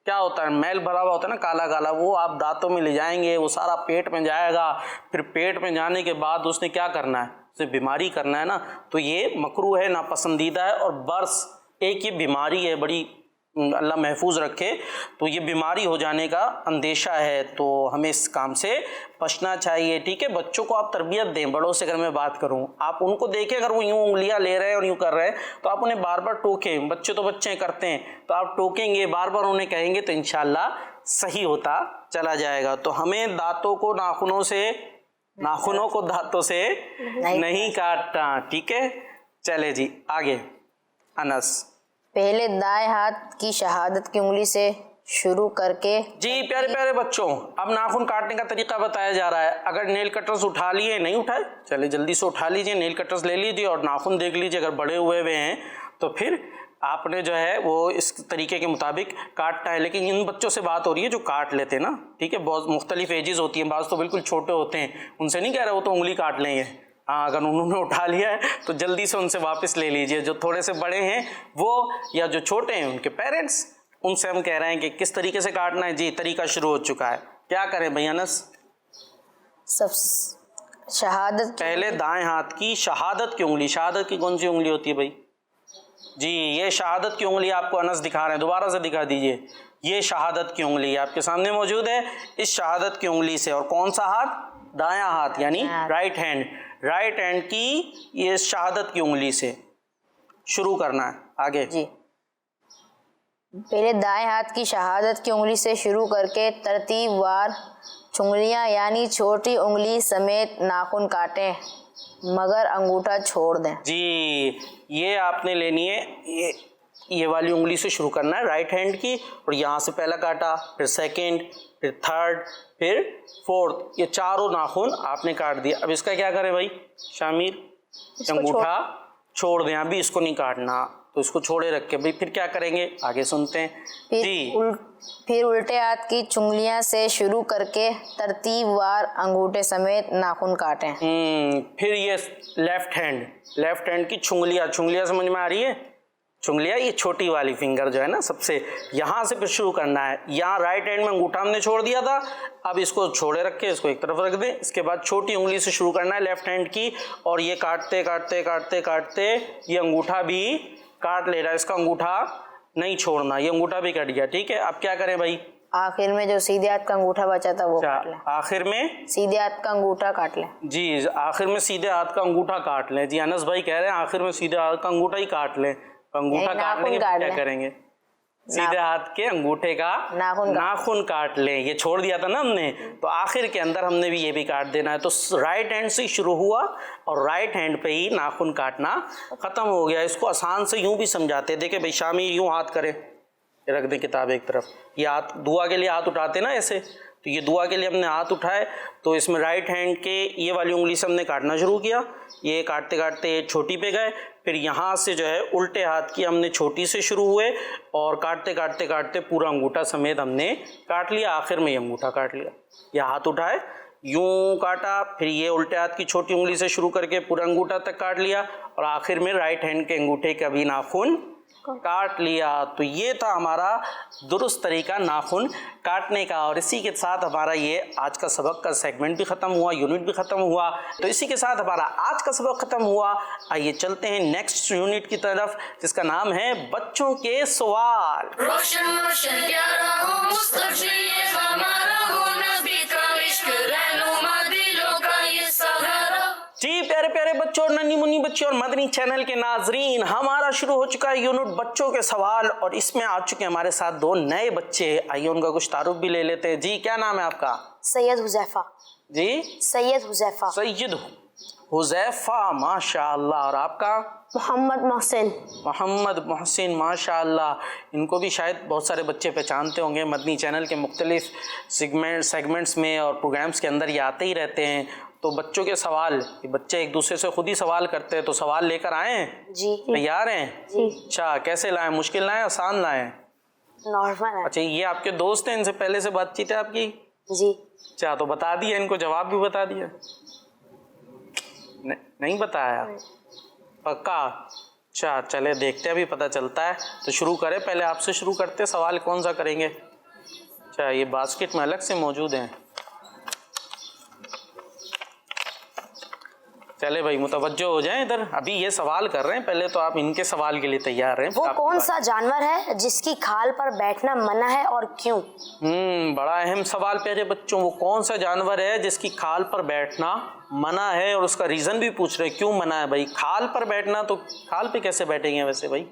क्या होता है, मैल भरा हुआ होता है ना, काला काला, वो आप दांतों में ले जाएंगे, वो सारा पेट में जाएगा। फिर पेट में जाने के बाद उसने क्या करना है, उसे बीमारी करना है ना। तो ये मकरूह है, नापसंदीदा है। और बर्स एक ये बीमारी है, बड़ी अल्लाह महफूज रखे, तो ये बीमारी हो जाने का अंदेशा है। तो हमें इस काम से बचना चाहिए, ठीक है? बच्चों को आप तरबियत दें। बड़ों से अगर मैं बात करूं, आप उनको देखें, अगर वो यूं उंगलियां ले रहे हैं और यूं कर रहे हैं तो आप उन्हें बार बार टोकें। बच्चे तो बच्चे करते हैं, तो आप टोकेंगे, बार बार उन्हें कहेंगे, तो इंशाल्लाह सही होता चला जाएगा। तो हमें दांतों को नाखूनों को दांतों से नहीं काटना, ठीक है? चले जी आगे अनस। पहले दाएं हाथ की शहादत की उंगली से शुरू करके। जी प्यारे प्यारे बच्चों, अब नाखून काटने का तरीका बताया जा रहा है। अगर नेल कटर्स उठा लिए, नहीं उठाए, चलिए जल्दी से उठा लीजिए, नेल कटर्स ले लीजिए और नाखून देख लीजिए। अगर बड़े हुए हैं तो फिर आपने जो है वो इस तरीके के मुताबिक काटना है। लेकिन इन बच्चों से बात हो रही है जो काट लेते हैं ना, ठीक है, बहुत मुख्तलिफ एजेस होती हैं, बाज़ तो बिल्कुल छोटे होते हैं, उनसे नहीं कह रहे वो तो उंगली काट लेंगे। हाँ, अगर उन्होंने उठा लिया है तो जल्दी से उनसे वापस ले लीजिए। जो थोड़े से बड़े हैं वो या जो छोटे हैं उनके पेरेंट्स, उनसे हम कह रहे हैं कि किस तरीके से काटना है। जी, तरीका शुरू हो चुका है। क्या करें भाई अनस? सब शहादत पहले दाएं हाथ की शहादत की उंगली, शहादत की कौन सी उंगली होती है भाई? जी, ये शहादत की उंगली आपको अनस दिखा रहे हैं, दोबारा से दिखा दीजिए। ये शहादत की उंगली आपके सामने मौजूद है। इस शहादत की उंगली से, और कौन सा हाथ? दायां हाथ, यानी राइट हैंड। राइट हैंड की ये शहादत की उंगली से शुरू करना है। आगे जी, पहले दाएं हाथ की शहादत की उंगली से शुरू करके तरतीबवार उंगलियां यानी छोटी उंगली समेत नाखून काटें, मगर अंगूठा छोड़ दें। जी, ये आपने लेनी है, ये वाली उंगली से शुरू करना है राइट हैंड की, और यहाँ से पहला काटा, फिर सेकंड, फिर थर्ड, फिर फोर्थ, ये चारों नाखून आपने काट दिया। अब इसका क्या करें भाई शामिर? अंगूठा छोड़ दें, अभी इसको नहीं काटना, तो इसको छोड़े रख के भाई फिर क्या करेंगे आगे सुनते हैं। फिर उल्टे हाथ की चुंगलियां से शुरू करके तरतीबवार अंगूठे समेत नाखून काटें। फिर ये लेफ्ट हैंड की चुंगलियां समझ में आ रही है? चुंगलियां ये छोटी वाली फिंगर जो है ना, सबसे यहाँ से फिर शुरू करना है। यहाँ राइट हैंड में अंगूठा हमने छोड़ दिया था, अब इसको छोड़े रख के इसको एक तरफ रख दें। इसके बाद छोटी उंगली से शुरू करना है लेफ्ट हैंड की, और ये काटते काटते काटते काटते ये अंगूठा भी काट ले रहा है, इसका अंगूठा नहीं छोड़ना, ये अंगूठा भी कट गया। ठीक है, अब क्या करें भाई? आखिर में जो सीधे हाथ का अंगूठा बचा था वो काट लें। आखिर में सीधे हाथ का अंगूठा काट लें। जी, आखिर में सीधे हाथ का अंगूठा काट लें। जी, अनस भाई कह रहे हैं आखिर में सीधे हाथ का अंगूठा ही काट लें। अंगूठा काट लेंगे, क्या करेंगे? सीधे हाथ के अंगूठे का नाखून काट लें। ये छोड़ दिया था ना हमने, तो आखिर के अंदर हमने भी ये भी काट देना है। तो राइट हैंड से शुरू हुआ और राइट हैंड पे ही नाखून काटना खत्म हो गया। इसको आसान से यूं भी समझाते, देखे भाई शामी यूं हाथ करें, रख दें किताब एक तरफ, ये हाथ दुआ के लिए हाथ उठाते ना ऐसे, तो ये दुआ के लिए हमने हाथ उठाए, तो इसमें राइट हैंड के ये वाली उंगली से हमने काटना शुरू किया। ये काटते काटते छोटी पे गए, फिर यहाँ से जो है उल्टे हाथ की हमने छोटी से शुरू हुए और काटते काटते काटते पूरा अंगूठा समेत हमने काट लिया। आखिर में ये अंगूठा काट लिया। ये हाथ उठाए, यूं काटा, फिर ये उल्टे हाथ की छोटी उंगली से शुरू करके पूरा अंगूठा तक काट लिया, और आखिर में राइट हैंड के अंगूठे का भी नाखून काट लिया। तो ये था हमारा दुरुस्त तरीका नाखून काटने का। और इसी के साथ हमारा ये आज का सबक का सेगमेंट भी ख़त्म हुआ, यूनिट भी ख़त्म हुआ। तो इसी के साथ हमारा आज का सबक ख़त्म हुआ। आइए चलते हैं नेक्स्ट यूनिट की तरफ, जिसका नाम है बच्चों के सवाल। रोशन रोशन प्यारा हो मुस्तफी ये हमारा हो, नबी का इश्क रहनुमा दिलों का ये सहारा। जी प्यारे प्यारे बच्चों, नन्ही मुन्नी बच्चों और मदनी चैनल के नाजरीन, हमारा शुरू हो चुका है यूनिट बच्चों के सवाल, और इसमें आ चुके हैं हमारे साथ दो नए बच्चे। आइए उनका कुछ तारुफ भी ले लेते हैं। जी, क्या नाम है आपका? सैयद हुजैफा। जी, सैयद हुजैफा। सैयद हुजैफा, माशाअल्लाह। और आपका? मोहम्मद मोहसिन। मोहम्मद मोहसिन, माशाअल्लाह। इनको भी शायद बहुत सारे बच्चे पहचानते होंगे, मदनी चैनल के मुख्तलिफ सेगमेंट्स में और प्रोग्राम्स के अंदर ये आते ही रहते हैं। तो बच्चों के सवाल, ये बच्चे एक दूसरे से खुद ही सवाल करते हैं, तो सवाल लेकर आए हैं? जी। तैयार हैं? जी। अच्छा, कैसे लाएं? मुश्किल लाएं, आसान लाएं? नॉर्मल है। अच्छा, ये आपके दोस्त हैं, इनसे पहले से बातचीत है आपकी? जी। अच्छा, तो बता दिया इनको, जवाब भी बता दिया? नहीं बताया? पक्का? अच्छा, चले देखते हैं, अभी पता चलता है। तो शुरू करें, पहले आपसे शुरू करते, सवाल कौन सा करेंगे? अच्छा, ये बास्केट में अलग से मौजूद हैं। चले भाई मुतवज्जो हो जाएं इधर, अभी ये सवाल कर रहे हैं, पहले तो आप इनके सवाल के लिए तैयार रहें। वो कौन सा जानवर है जिसकी खाल पर बैठना मना है और क्यों? बड़ा अहम सवाल प्यारे बच्चों। वो कौन सा जानवर है जिसकी खाल पर बैठना मना है, और उसका रीजन भी पूछ रहे हैं क्यों मना है भाई? खाल पर बैठना, तो खाल पे कैसे बैठेंगे वैसे भाई?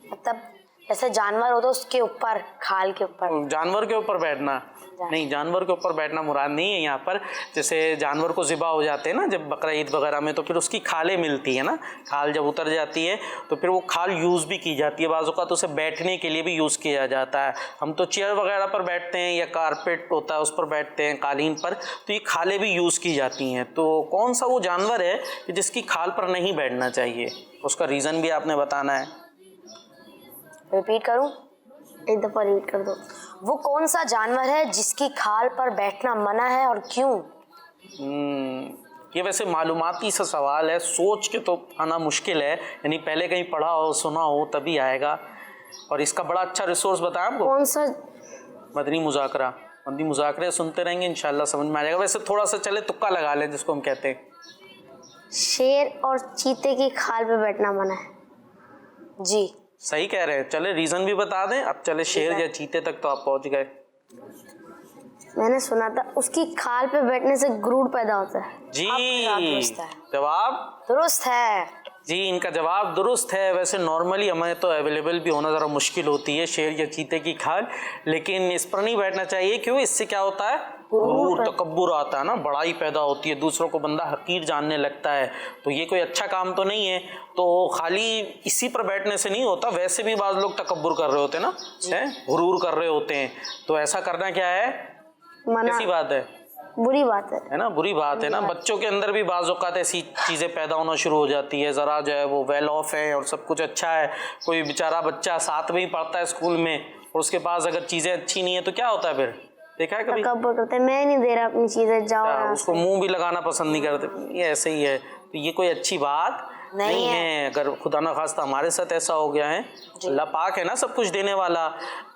मतलब जैसे जानवर हो तो उसके ऊपर, खाल के ऊपर। जानवर के ऊपर बैठना नहीं, जानवर के ऊपर बैठना मुराद नहीं है यहाँ पर। जैसे जानवर को ज़िबा हो जाते हैं ना जब बकरा ईद वगैरह में, तो फिर उसकी खालें मिलती है ना, खाल जब उतर जाती है तो फिर वो खाल यूज़ भी की जाती है, बाज़ औक़ात उसे बैठने के लिए भी यूज़ किया जाता है। हम तो चेयर वगैरह पर बैठते हैं या कारपेट होता है उस पर बैठते हैं, कालीन पर, तो ये खालें भी यूज़ की जाती हैं। तो कौन सा वो जानवर है जिसकी खाल पर नहीं बैठना चाहिए? उसका रीज़न भी आपने बताना है। रिपीट करूं? एक दफा रिपीट कर दो। वो कौन सा जानवर है जिसकी खाल पर बैठना मना है और क्यों? ये वैसे मालूमाती सा सवाल है, सोच के तो आना मुश्किल है, यानी पहले कहीं पढ़ा हो सुना हो तभी आएगा। और इसका बड़ा अच्छा रिसोर्स बताया आपको, कौन सा? मदनी मुज़ाकरा। मदनी मुज़ाकरे सुनते रहेंगे इंशाल्लाह समझ में आ जाएगा। वैसे थोड़ा सा चले तुक्का लगा लें जिसको हम कहते हैं। शेर और चीते की खाल पे बैठना मना है। जी सही कह रहे हैं। चले रीजन भी बता दें। अब चले शेर या चीते तक तो आप पहुंच गए। मैंने सुना था उसकी खाल पे बैठने से गुरूर पैदा होता है। जी दुरुस्त है। जवाब दुरुस्त है जी, इनका जवाब दुरुस्त है। वैसे नॉर्मली हमें तो अवेलेबल भी होना ज़रा मुश्किल होती है शेर या चीते की खाल, लेकिन इस पर नहीं बैठना चाहिए। क्यों? इससे क्या होता है? गुरूर तकब्बुर आता है ना, बड़ाई पैदा होती है, दूसरों को बंदा हकीर जानने लगता है। तो ये कोई अच्छा काम तो नहीं है। तो खाली इसी पर बैठने से नहीं होता, वैसे भी बाज़ लोग तकब्बुर कर रहे होते हैं ना, गुरूर कर रहे होते हैं। तो ऐसा करना क्या है? कैसी बात है? बुरी बात है ना, बुरी बात है ना। बच्चों के अंदर भी बाज़ औक़ात ऐसी चीज़ें पैदा होना शुरू हो जाती है। ज़रा जो है वो वेल ऑफ है और सब कुछ अच्छा है, कोई बेचारा बच्चा 7वीं पढ़ता है स्कूल में और उसके पास अगर चीज़ें अच्छी नहीं है तो क्या होता है फिर? देखा है कभी? तकब्बुर करते हैं, मैं नहीं दे रहा अपनी चीजें, जाओ। उसको मुंह भी लगाना पसंद नहीं करते। ये ऐसे ही है। तो ये कोई अच्छी बात नहीं है। अगर खुदा ना खास्ता हमारे साथ ऐसा हो गया है, अल्लाह पाक है ना सब कुछ देने वाला,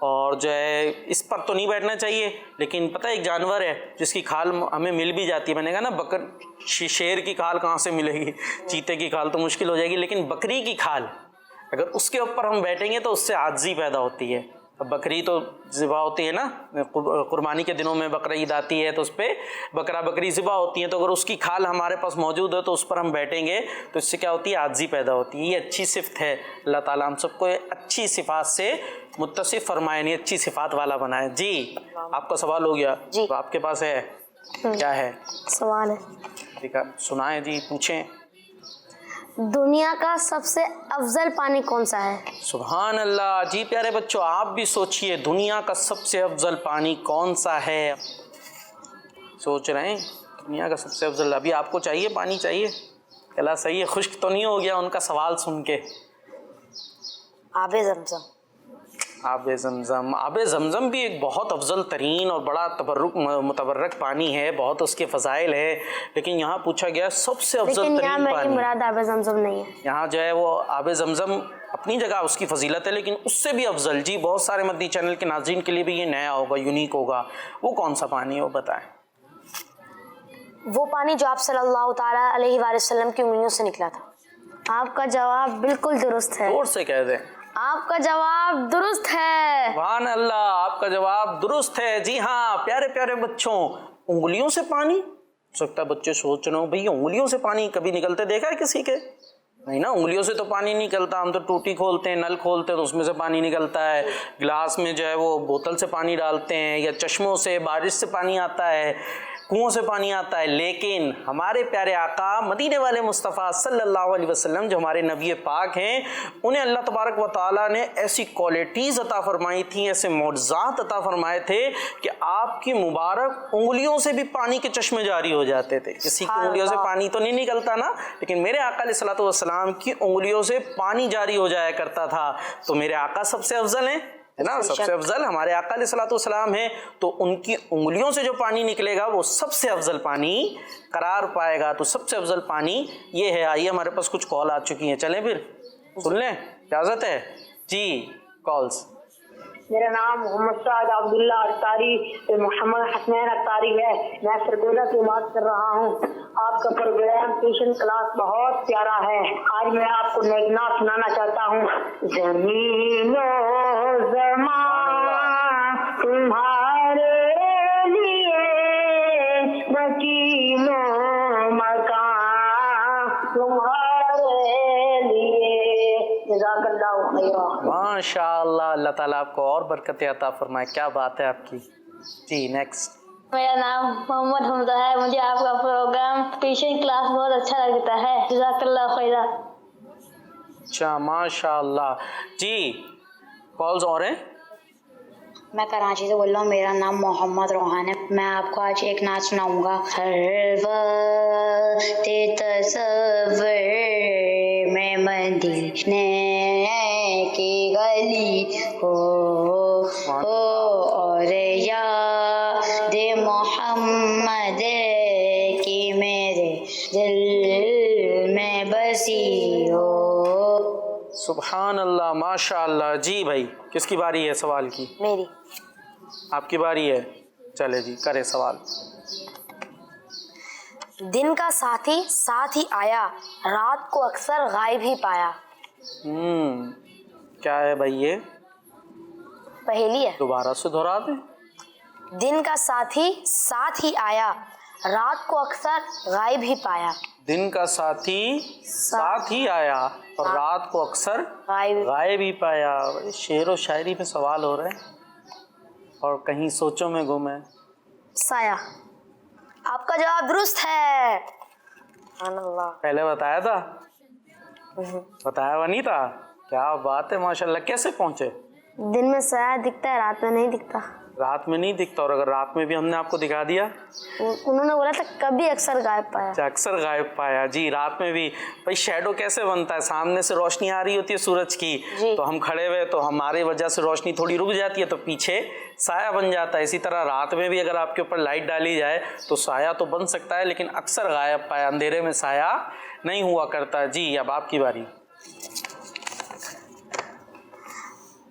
और जो है इस पर तो नहीं बैठना चाहिए। लेकिन पता है एक जानवर है जिसकी खाल हमें मिल भी जाती है। मैंने कहा ना शेर की खाल कहाँ से मिलेगी, चीते की खाल तो मुश्किल हो जाएगी, लेकिन बकरी की खाल अगर उसके ऊपर हम बैठेंगे तो उससे आजिज़ी पैदा होती है। अब बकरी तो ज़िबा होती है ना, कुर्बानी के दिनों में बकरा ईद आती है तो उस पर बकरा बकरी ज़िबा होती है। तो अगर उसकी खाल हमारे पास मौजूद है तो उस पर हम बैठेंगे तो इससे क्या होती है? आजिज़ी पैदा होती है। ये अच्छी सिफ़त है। अल्लाह ताला हम सबको अच्छी सिफ़ात से मुत्तसिफ़ फरमाए, नहीं अच्छी सिफ़ात वाला बनाए। जी आपका सवाल हो गया जी, तो आपके पास है क्या है सवाल? है ठीक है, सुनाए जी, पूछें। दुनिया का सबसे अफजल पानी कौन सा है? सुभान अल्लाह। जी प्यारे बच्चों, आप भी सोचिए दुनिया का सबसे अफजल पानी कौन सा है? सोच रहे हैं दुनिया का सबसे अफजल? अभी आपको चाहिए पानी चाहिए? कहला सही है, खुश्क तो नहीं हो गया उनका सवाल सुन के? आबे ज़मज़म। आबे ज़मज़म। आबे ज़मज़म भी एक बहुत अफजल तरीन और बड़ा मुतबर्रक पानी है, बहुत उसके फ़ज़ाइल है। लेकिन यहाँ पूछा गया सबसे अफजल तरीन पानी। मुराद आबे ज़मज़म नहीं है। यहाँ जो है वो आबे ज़मज़म अपनी जगह उसकी फजीलत है, लेकिन उससे भी अफजल जी बहुत सारे मदनी चैनल के नाज़रीन के लिए भी ये नया होगा, यूनिक होगा। वो कौन सा पानी है वो बताएं? वो पानी जो आप सल्लल्लाहु ताला अलैहि वसल्लम की उंगलियों से निकला था। आपका जवाब बिल्कुल दुरुस्त है। जोर से कह दें। आपका जवाब दुरुस्त है। सुभान अल्लाह, आपका जवाब दुरुस्त है। जी हाँ प्यारे प्यारे बच्चों, उंगलियों से पानी? हो सकता है बच्चे सोच रहे हो भैया उंगलियों से पानी कभी निकलते देखा है किसी के? नहीं ना, उंगलियों से तो पानी निकलता। हम तो टूटी खोलते हैं, नल खोलते हैं तो उसमें से पानी निकलता है। गिलास में जो है वो बोतल से पानी डालते हैं, या चश्मों से, बारिश से पानी आता है, कुओं से पानी आता है। लेकिन हमारे प्यारे आका मदीने वाले मुस्तफ़ा सल्लल्लाहु अलैहि वसल्लम जो हमारे नबी पाक हैं, उन्हें अल्लाह तबारक व तआला ने ऐसी क्वालिटीज़ अता फरमाई थी, ऐसे मौजज़ात अता फरमाए थे कि आपकी मुबारक उंगलियों से भी पानी के चश्मे जारी हो जाते थे। किसी की उंगलियों से पानी तो नहीं निकलता ना, लेकिन मेरे आका अलैहिस्सलातु वस्सलाम की उंगलियों से पानी जारी हो जाया करता था। तो मेरे आका सबसे अफजल हैं, है ना, सबसे अफजल हमारे आका अलैहिस्सलातु वस्सलाम है। तो उनकी उंगलियों से जो पानी निकलेगा वो सबसे अफजल पानी करार पाएगा। तो सबसे अफजल पानी ये है। आइए हमारे पास कुछ कॉल आ चुकी हैं, चलें फिर सुन लें, इजाज़त है जी? कॉल्स। मेरा नाम मोहम्मद साद अब्दुल्ला अख्तारी मोहम्मद हसनैन अख्तारी है। मैं सरगोदा से बात कर रहा हूँ। आपका प्रोग्राम ट्यूशन क्लास बहुत प्यारा है। आज मैं आपको एक नात सुनाना चाहता हूँ। ज़मीनो ज़मान तुम्हारे लिए, मकीनो मकान तुम्हारे लिए। जज़ाकल्लाहु खैरा। माशाअल्लाह, अल्लाह ताला आपको और बरकत अता फरमाए। क्या बात है आपकी। जी नेक्स्ट। मेरा नाम मोहम्मद हमजा है। मुझे आपका प्रोग्राम ट्यूशन क्लास बहुत अच्छा लगता है। जज़ाकल्लाहु खैरा। अच्छा माशाअल्लाह जी। कॉल्स और हैं? मैं कराची से बोल रहा हूँ। मेरा नाम मोहम्मद रोहान है। मैं आपको आज एक नाच सुनाऊंगा। हर वक्त तसव्वुर में मदीने की वली हो और याद मोहम्मद की मेरे दिल में बसी हो। सुभान अल्लाह, माशा अल्लाह। जी भाई, किसकी बारी है सवाल की? मेरी। आपकी बारी है, चले जी करे सवाल। दिन का साथी साथ ही आया, रात को अक्सर गायब ही पाया। क्या है भाई ये? पहेली है। दोबारा से दोहरा दे। दिन का साथी साथ ही आया, रात को अक्सर गायब ही पाया। दिन का साथी साथ ही आया और रात को अक्सर गायब ही पाया। बड़े शेर व शायरी पे सवाल हो रहे हैं और कहीं सोचों में गुम है। साया। आपका जवाब दुरुस्त है। अल्लाह। पहले बताया था? बताया हुआ नहीं था? क्या बात है, माशाल्लाह। कैसे पहुंचे? दिन में साया दिखता है, रात में नहीं दिखता। रात में नहीं दिखता, और अगर रात में भी हमने आपको दिखा दिया? उन्होंने बोला था कभी अक्सर गायब पाया। अच्छा, अक्सर गायब पाया। जी, रात में भी। भाई शैडो कैसे बनता है? सामने से रोशनी आ रही होती है सूरज की, तो हम खड़े हुए तो हमारी वजह से रोशनी थोड़ी रुक जाती है, तो पीछे साया बन जाता है। इसी तरह रात में भी अगर आपके ऊपर लाइट डाली जाए तो साया तो बन सकता है, लेकिन अक्सर गायब पाया। अंधेरे में साया नहीं हुआ करता। जी, अब आपकी बारी।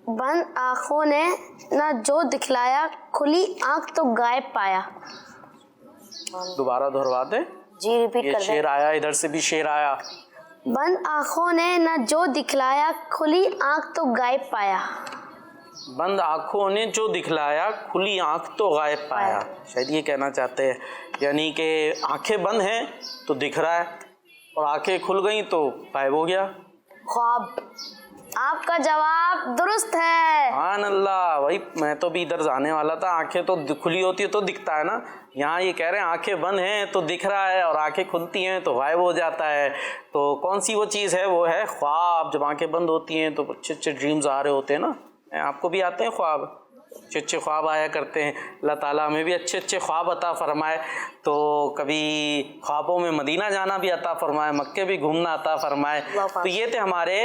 बंद आंखों ने ना जो दिखलाया, खुली आंख तो गायब पाया। दोबारा दोहरा दे। जी, रिपीट ये कर दे। शेर आया, इधर से भी शेर आया। बंद आंखों ने ना जो दिखलाया, खुली आंख तो गायब पाया। बंद आंखों ने जो दिखलाया, खुली आंख तो गायब पाया। शायद ये कहना चाहते हैं, यानी कि आंखें बंद हैं तो दिख रहा है और आंखें खुल गई तो गायब हो गया। ख्वाब। आपका जवाब दुरुस्त है। सुभान अल्लाह। भाई मैं तो भी इधर जाने वाला था। आंखें तो खुली होती है तो दिखता है ना, यहाँ ये कह रहे हैं आंखें बंद हैं तो दिख रहा है और आंखें खुलती हैं तो गायब हो जाता है। तो कौन सी वो चीज़ है? वो है ख्वाब। जब आंखें बंद होती हैं तो अच्छे अच्छे ड्रीम्स आ रहे होते हैं ना। आपको भी आते हैं ख्वाब? अच्छे अच्छे ख्वाब आया करते हैं। अल्लाह ताला हमें भी अच्छे अच्छे ख्वाब अता फरमाए। तो कभी ख्वाबों में मदीना जाना भी अता फरमाए, मक्के भी घूमना अता फरमाए। तो ये थे हमारे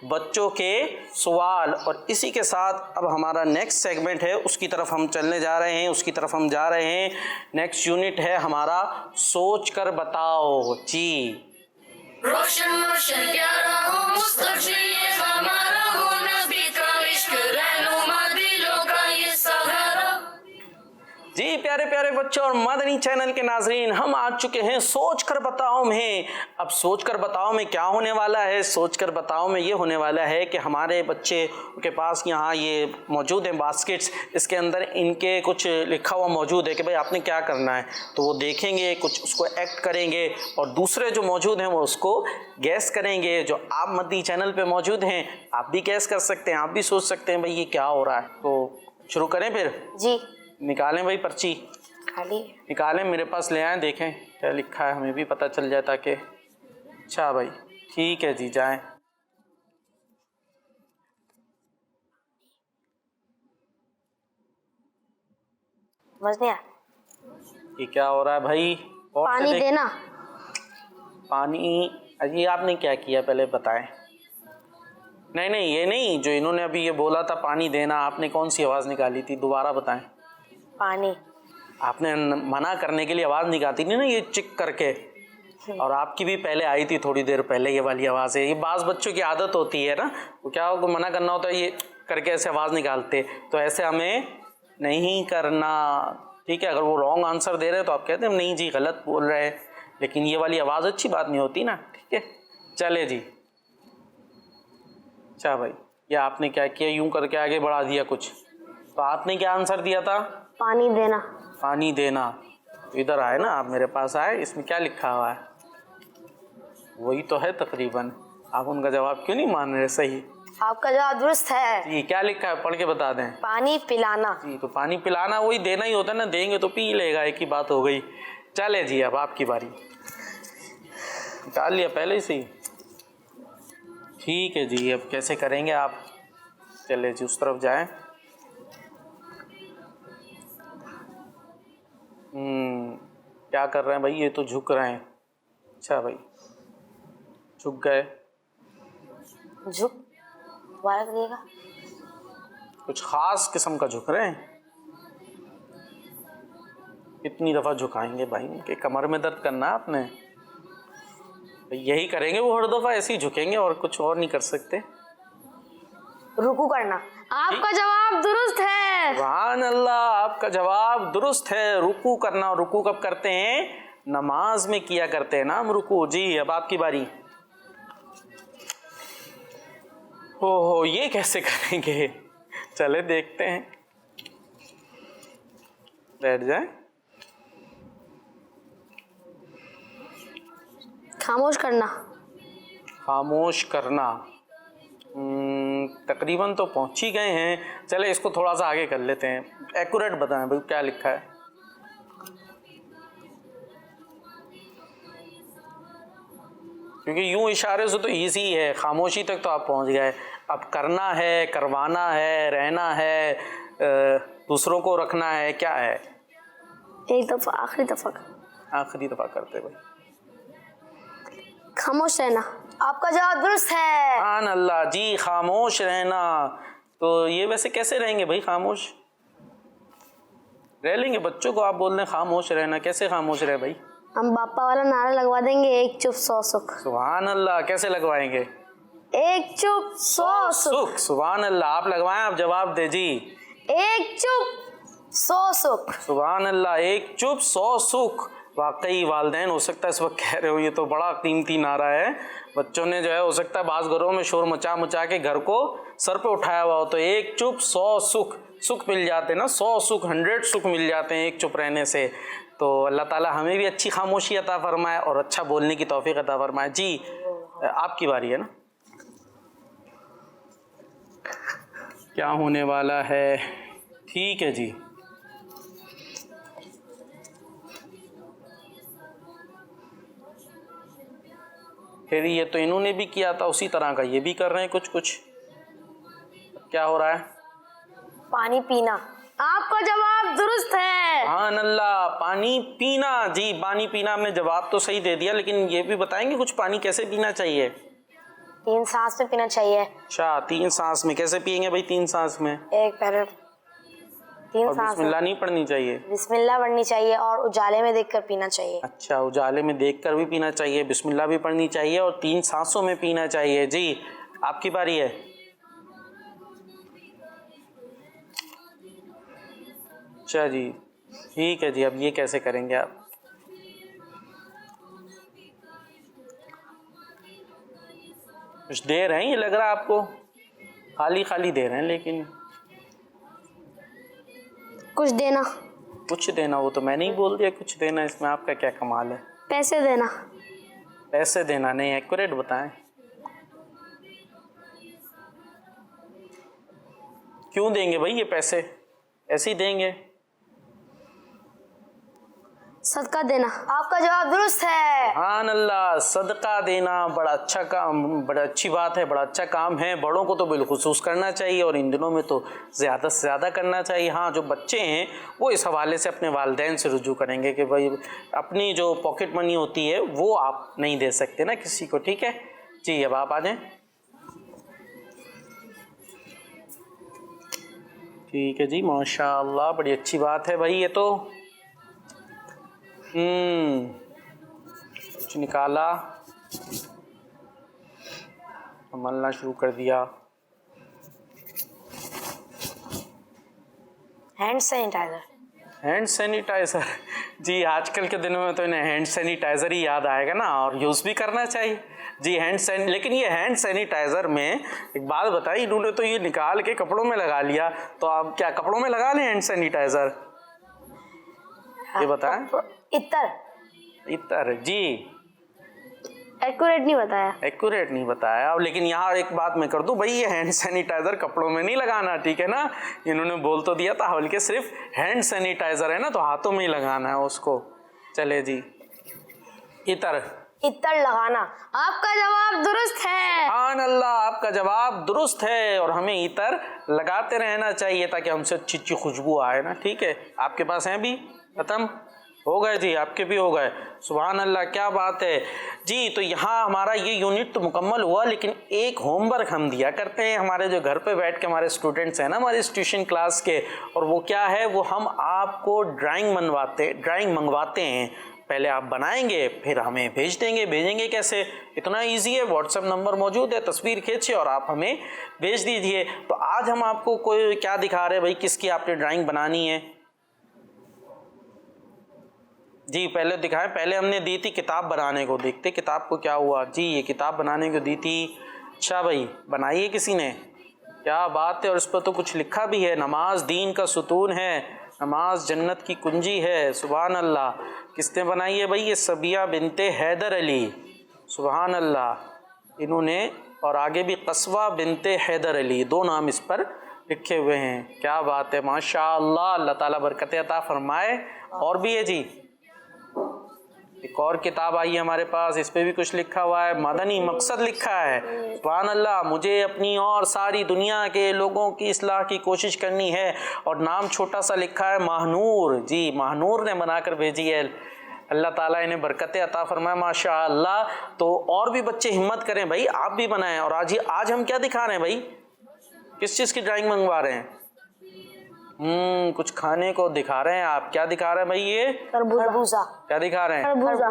बच्चों के सवाल, और इसी के साथ अब हमारा नेक्स्ट सेगमेंट है, उसकी तरफ हम चलने जा रहे हैं, उसकी तरफ हम जा रहे हैं। नेक्स्ट यूनिट है हमारा सोच कर बताओ। जी, रोशन रोशन प्यारा हो मुस्तकबिल ये हमारा हो, नबी का इश्क रहनुमा दिलों का ये सहारा। जी प्यारे प्यारे बच्चों और मदनी चैनल के नाजरीन, हम आ चुके हैं सोच कर बताओ में। अब सोच कर बताओ में क्या होने वाला है? सोच कर बताओ में ये होने वाला है कि हमारे बच्चे के पास यहाँ ये मौजूद हैं बास्केट्स, इसके अंदर इनके कुछ लिखा हुआ मौजूद है कि भाई आपने क्या करना है। तो वो देखेंगे, कुछ उसको एक्ट करेंगे और दूसरे जो मौजूद हैं वो उसको गैस करेंगे। जो आप मदनी चैनल पर मौजूद हैं आप भी गैस कर सकते हैं, आप भी सोच सकते हैं भाई ये क्या हो रहा है। तो शुरू करें फिर? जी, निकालें भाई पर्ची, खाली निकालें, मेरे पास ले आएं, देखें क्या लिखा है, हमें भी पता चल जाए ताकि। अच्छा भाई, ठीक है जी, जाएं। समझ नहीं आया। ये क्या हो रहा है भाई? और पानी देना। पानी? अजी आपने क्या किया पहले बताएं। नहीं नहीं, ये नहीं, जो इन्होंने अभी ये बोला था पानी देना, आपने कौन सी आवाज़ निकाली थी? दोबारा बताएं। पानी। आपने मना करने के लिए आवाज़ निकालती नहीं ना, ये चिक करके। और आपकी भी पहले आई थी थोड़ी देर पहले ये वाली आवाज़ है। ये बाज़ बच्चों की आदत होती है ना, वो क्या हो, मना करना होता है ये करके ऐसे आवाज़ निकालते। तो ऐसे हमें नहीं करना, ठीक है? अगर वो रॉन्ग आंसर दे रहे हैं तो आप कहते हैं नहीं जी गलत बोल रहे हैं, लेकिन ये वाली आवाज़ अच्छी बात नहीं होती ना, ठीक है? चले जी। अच्छा भाई, ये आपने क्या किया, यूं करके आगे बढ़ा दिया कुछ। तो आपने क्या आंसर दिया था? पानी देना। पानी देना। तो इधर आए ना आप, मेरे पास आए, इसमें क्या लिखा हुआ है? वही तो है तकरीबन। आप उनका जवाब क्यों नहीं मान रहे? सही, आपका जवाब दुरुस्त है। जी, क्या लिखा है पढ़ के बता दें। पानी पिलाना। जी, तो पानी पिलाना वही देना ही होता है ना, देंगे तो पी लेगा, एक ही बात हो गई। चले जी, अब आपकी बारी। निकाल लिया पहले से ही? ठीक है जी, अब कैसे करेंगे आप? चले जी, उस तरफ जाएं। क्या कर रहे हैं भाई? ये तो झुक रहे हैं। अच्छा भाई, झुक गए। झुक। दोबारा करिएगा। कुछ खास किस्म का झुक रहे हैं? कितनी दफ़ा झुकाएंगे भाई? उनके कमर में दर्द करना है आपने। यही करेंगे वो, हर दफ़ा ऐसे ही झुकेंगे और कुछ और नहीं कर सकते। रुकू करना। आपका जवाब दुरुस्त है। सुभान अल्लाह, आपका जवाब दुरुस्त है। रुकू करना, और रुकू कब करते हैं? नमाज में किया करते हैं ना हम रुकू। जी अब आपकी बारी। हो ये कैसे करेंगे? चले देखते हैं। बैठ जाए। खामोश करना। खामोश करना। तकरीबन तो पहुंच ही गए हैं। चले इसको थोड़ा सा आगे कर लेते हैं। एक्यूरेट बताएं भाई क्या लिखा है। क्योंकि यूं इशारे से तो इजी है, खामोशी तक तो आप पहुंच गए। अब करना है, करवाना है, रहना है, दूसरों को रखना है, क्या है? एक दफा, आखिरी दफा। आखिरी दफा करते भाई। खामोश रहना। आपका जवाब दुरुस्त है। सुभान अल्लाह। जी खामोश रहना। तो ये वैसे कैसे रहेंगे भाई? खामोश रह लेंगे? बच्चों को आप बोल रहे हैं खामोश रहना, कैसे खामोश रहे भाई? हम बापा वाला नारा लगवा देंगे, एक चुप 100 सुख। सुभान अल्लाह। कैसे लगवाएंगे? एक चुप 100 सुख। सुभान अल्लाह। आप लगवाएं, आप जवाब दे जी। एक चुप 100 सुख। सुभान अल्लाह। एक चुप 100 सुख। वाकई वालिदैन हो सकता है इस वक्त कह रहे हो ये तो बड़ा कीमती नारा है। बच्चों ने जो है हो सकता है बाज़ घरों में शोर मचा के घर को सर पे उठाया हुआ हो। तो एक चुप 100 सुख, सुख मिल जाते हैं ना, 100 सुख, 100 सुख मिल जाते हैं एक चुप रहने से। तो अल्लाह ताला हमें भी अच्छी खामोशी अता फरमाए और अच्छा बोलने की तौफीक अता फरमाए। जी आपकी बारी है ना। क्या होने वाला है? ठीक है जी। फिर ये तो इन्होंने भी किया था उसी तरह का, ये भी कर रहे हैं कुछ कुछ। क्या हो रहा है? पानी पीना। आपका जवाब दुरुस्त है। सुभान अल्लाह। पानी पीना। जी पानी पीना, आपने जवाब तो सही दे दिया, लेकिन ये भी बताएंगे कुछ पानी कैसे पीना चाहिए? 3 सांस में पीना चाहिए। अच्छा 3 सांस में। कैसे पियेंगे भाई 3 सांस में? एक पैर 3 और सांस। बिस्मिल्लाह नहीं पढ़नी चाहिए? बिस्मिल्लाह पढ़नी चाहिए और उजाले में देखकर पीना चाहिए। अच्छा उजाले में देखकर भी पीना चाहिए, बिस्मिल्लाह भी पढ़नी चाहिए और 3 सांसों में पीना चाहिए। जी आपकी बारी है। अच्छा जी ठीक है जी। अब ये कैसे करेंगे आप? कुछ दे रहे हैं, ये लग रहा है आपको खाली खाली दे रहे हैं, लेकिन कुछ देना। कुछ देना, वो तो मैंने ही बोल दिया कुछ देना। इसमें आपका क्या कमाल है? पैसे देना। पैसे देना नहीं, एक्यूरेट बताएं। क्यों देंगे भाई ये पैसे? ऐसे ही देंगे। सदका देना। आपका जवाब दुरुस्त है। सुभान अल्लाह। सदका देना बड़ा अच्छा काम, बड़ा अच्छी बात है, बड़ा अच्छा काम है। बड़ों को तो बिलखुसूस करना चाहिए और इन दिनों में तो ज़्यादा से ज़्यादा करना चाहिए। हाँ जो बच्चे हैं वो इस हवाले से अपने वालिदैन से रुजू करेंगे कि भाई अपनी जो पॉकेट मनी होती है वो आप नहीं दे सकते ना किसी को। ठीक है जी। अब आप आ जाएं। ठीक है जी माशाअल्लाह, बड़ी अच्छी बात है भाई। ये तो कुछ निकाला, मलना शुरू कर दिया। Hand sanitiser. Hand sanitiser. जी आजकल के दिनों में तो इन्हें हैंड सैनिटाइज़र ही याद आएगा ना, और यूज़ भी करना चाहिए। जी लेकिन ये हैंड सैनिटाइज़र में एक बात बताई, इन्होंने तो ये निकाल के कपड़ों में लगा लिया। तो आप क्या कपड़ों में लगा लें हैंड सैनिटाइज़र? ये बताएं। इतर। जी एक्यूरेट नहीं बताया। एक्यूरेट नहीं बताया। अब लेकिन यहाँ एक बात मैं कर दूं भाई, ये हैंड सैनिटाइज़र कपड़ों में नहीं लगाना, ठीक है ना? इन्होंने बोल तो दिया था, बल्कि सिर्फ हैंड सैनिटाइज़र है ना, तो हाथों में ही लगाना है उसको। चले जी। इतर लगाना। आपका जवाब दुरुस्त है। सुभान अल्लाह। आपका जवाब दुरुस्त है और हमें इतर लगाते रहना चाहिए ताकि हमसे अच्छी अच्छी खुशबू आए ना। ठीक है आपके पास हैं भी खत्म? हो गए जी, आपके भी हो गए। सुभान अल्लाह, क्या बात है जी। तो यहाँ हमारा ये यूनिट तो मुकम्मल हुआ, लेकिन एक होमवर्क हम दिया करते हैं हमारे जो घर पे बैठ के हमारे स्टूडेंट्स हैं ना, हमारे ट्यूशन क्लास के, और वो क्या है, वो हम आपको ड्राइंग मंगवाते हैं। पहले आप बनाएंगे, फिर हमें भेज देंगे। भेजेंगे कैसे? इतना इजी है, व्हाट्सएप नंबर मौजूद है, तस्वीर खींचिए और आप हमें भेज दीजिए। तो आज हम आपको कोई क्या दिखा रहे हैं भाई, किसकी आपने ड्राइंग बनानी है जी? पहले दिखाएं। पहले हमने दी थी किताब बनाने को, देखते किताब को क्या हुआ जी। ये किताब बनाने को दी थी। अच्छा भाई, बनाई है किसी ने? क्या बात है। और इस पर तो कुछ लिखा भी है, नमाज दीन का सुतून है, नमाज जन्नत की कुंजी है। सुभान अल्लाह। किसने बनाई है भाई? ये सबिया बिनते हैदर अली। सुभान अल्लाह। इन्होंने, और आगे भी कस्वा बिनते हैदर अली, 2 नाम इस पर लिखे हुए हैं। क्या बात है, माशाअल्लाह। अल्लाह ताला बरकत अता फरमाए। और भी है जी, एक और किताब आई है हमारे पास, इस पे भी कुछ लिखा हुआ है, मदनी मकसद लिखा है। सुभान अल्लाह। मुझे अपनी और सारी दुनिया के लोगों की इस्लाह की कोशिश करनी है, और नाम छोटा सा लिखा है महानूर जी। महानूर ने बनाकर भेजी है। अल्लाह ताला इन्हें बरकत अता फरमाए, माशाअल्लाह। तो और भी बच्चे हिम्मत करें भाई, आप भी बनाएं। और आज हम क्या दिखा रहे हैं भाई? किस चीज़ की ड्राइंग मंगवा रहे हैं? कुछ खाने को दिखा रहे हैं आप। क्या दिखा रहे हैं भाई? ये खरबूजा। क्या दिखा रहे हैं?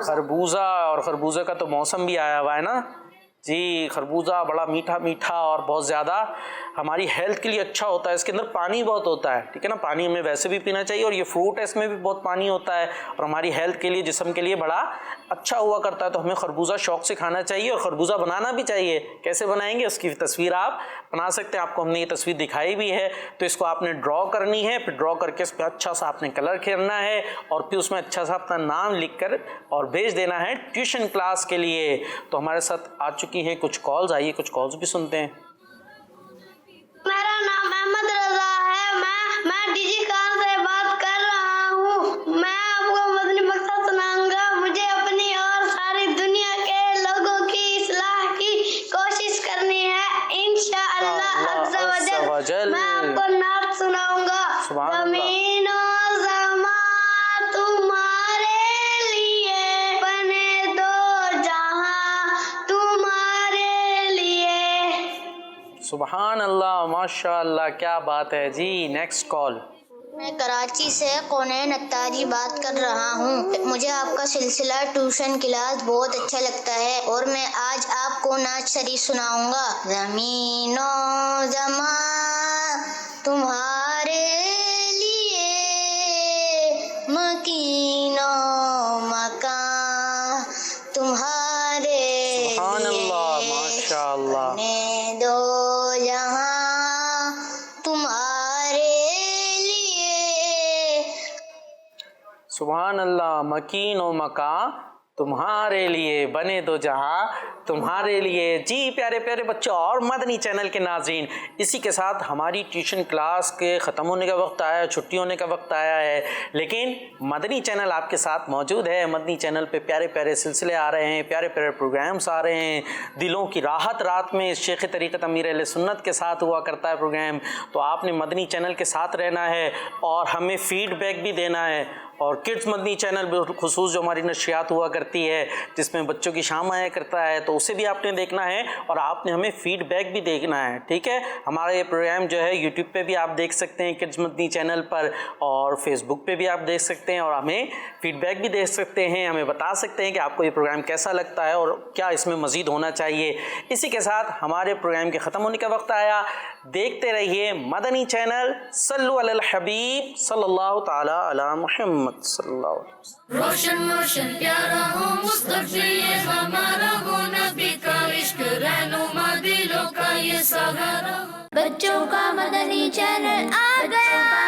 खरबूजा। और खरबूजे का तो मौसम भी आया हुआ है ना जी। खरबूजा बड़ा मीठा मीठा और बहुत ज़्यादा हमारी हेल्थ के लिए अच्छा होता है। इसके अंदर पानी बहुत होता है, ठीक है ना। पानी हमें वैसे भी पीना चाहिए, और ये फ्रूट है, इसमें भी बहुत पानी होता है, और हमारी हेल्थ के लिए, जिस्म के लिए बड़ा अच्छा हुआ करता है। तो हमें खरबूजा शौक से खाना चाहिए, और खरबूजा बनाना भी चाहिए। कैसे बनाएंगे उसकी तस्वीर आप बना सकते हैं। आपको हमने ये तस्वीर दिखाई भी है। तो इसको आपने ड्रॉ करनी है, फिर ड्रॉ करके इस पर अच्छा सा आपने कलर खेलना है, और फिर उसमें अच्छा सा अपना नाम लिख कर और भेज देना है ट्यूशन क्लास के लिए। तो हमारे साथ आ चुकी हैं कुछ कॉल्स, आइए कुछ कॉल्स भी सुनते हैं। मेरा नाम अहमद रजा है। मैं डिजिकाल से बात कर रहा हूँ। मैं आपको मदनी मकसद सुनाऊंगा। मुझे अपनी और सारी दुनिया के लोगों की इस्लाह की कोशिश करनी है, इंशाअल्लाह अज़्ज़ा वजल। मैं आपको नात सुनाऊंगा। ज़मीन और ज़मान तुम्हारे लिए बने, दो जहां तुम्हारे लिए। सुभान अल्लाह, माशाअल्लाह, क्या बात है जी। Next call. मैं कराची से कौनैन अत्तारी बात कर रहा हूँ। मुझे आपका सिलसिला ट्यूशन क्लास बहुत अच्छा लगता है, और मैं आज आपको नाच शरीफ सुनाऊंगा। ज़मीनो ज़मान तुम्हारे लिए, मकीनो मकान तुम्हारे लिए। सुभान अल्लाह, माशाअल्लाह। बने दो जहां तुम्हारे लिए। सुभान अल्लाह। मकीन व मका तुम्हारे लिए, बने दो जहां तुम्हारे लिए। जी प्यारे प्यारे बच्चों और मदनी चैनल के नाज़रीन, इसी के साथ हमारी ट्यूशन क्लास के ख़त्म होने का वक्त आया है, छुट्टी होने का वक्त आया है, लेकिन मदनी चैनल आपके साथ मौजूद है। मदनी चैनल पे प्यारे प्यारे सिलसिले आ रहे हैं, प्यारे प्यारे प्रोग्राम्स आ रहे हैं। दिलों की राहत रात में शेख तरीक़त अमीर अहले सुन्नत के साथ हुआ करता है प्रोग्राम। तो आपने मदनी चैनल के साथ रहना है और हमें फ़ीडबैक भी देना है। और किड्स मदनी चैनल खुसूस जो हमारी नशियात हुआ करती है, जिसमें बच्चों की शाम आया करता है, तो उसे भी आपने देखना है और आपने हमें फ़ीडबैक भी देखना है, ठीक है। हमारा ये प्रोग्राम जो है यूट्यूब पे भी आप देख सकते हैं किड्स मदनी चैनल पर, और फेसबुक पे भी आप देख सकते हैं, और हमें फ़ीडबैक भी दे सकते हैं, हमें बता सकते हैं कि आपको ये प्रोग्राम कैसा लगता है और क्या इसमें मज़ीद होना चाहिए। इसी के साथ हमारे प्रोग्राम के ख़त्म होने का वक्त आया। देखते रहिए मदनी चैनल। सल्लु अलल हबीब सल्लल्लाहु ताला अला मुहम्मद सल्लल्लाहु अलैहि वसल्लम। रोशन रोशन प्यारा हो मुस्तफ़ी ये हमारा हो, नबी का इश्क रहनुमा दिलों का ये सहारा हो। बच्चों का मदनी चैनल आ गया।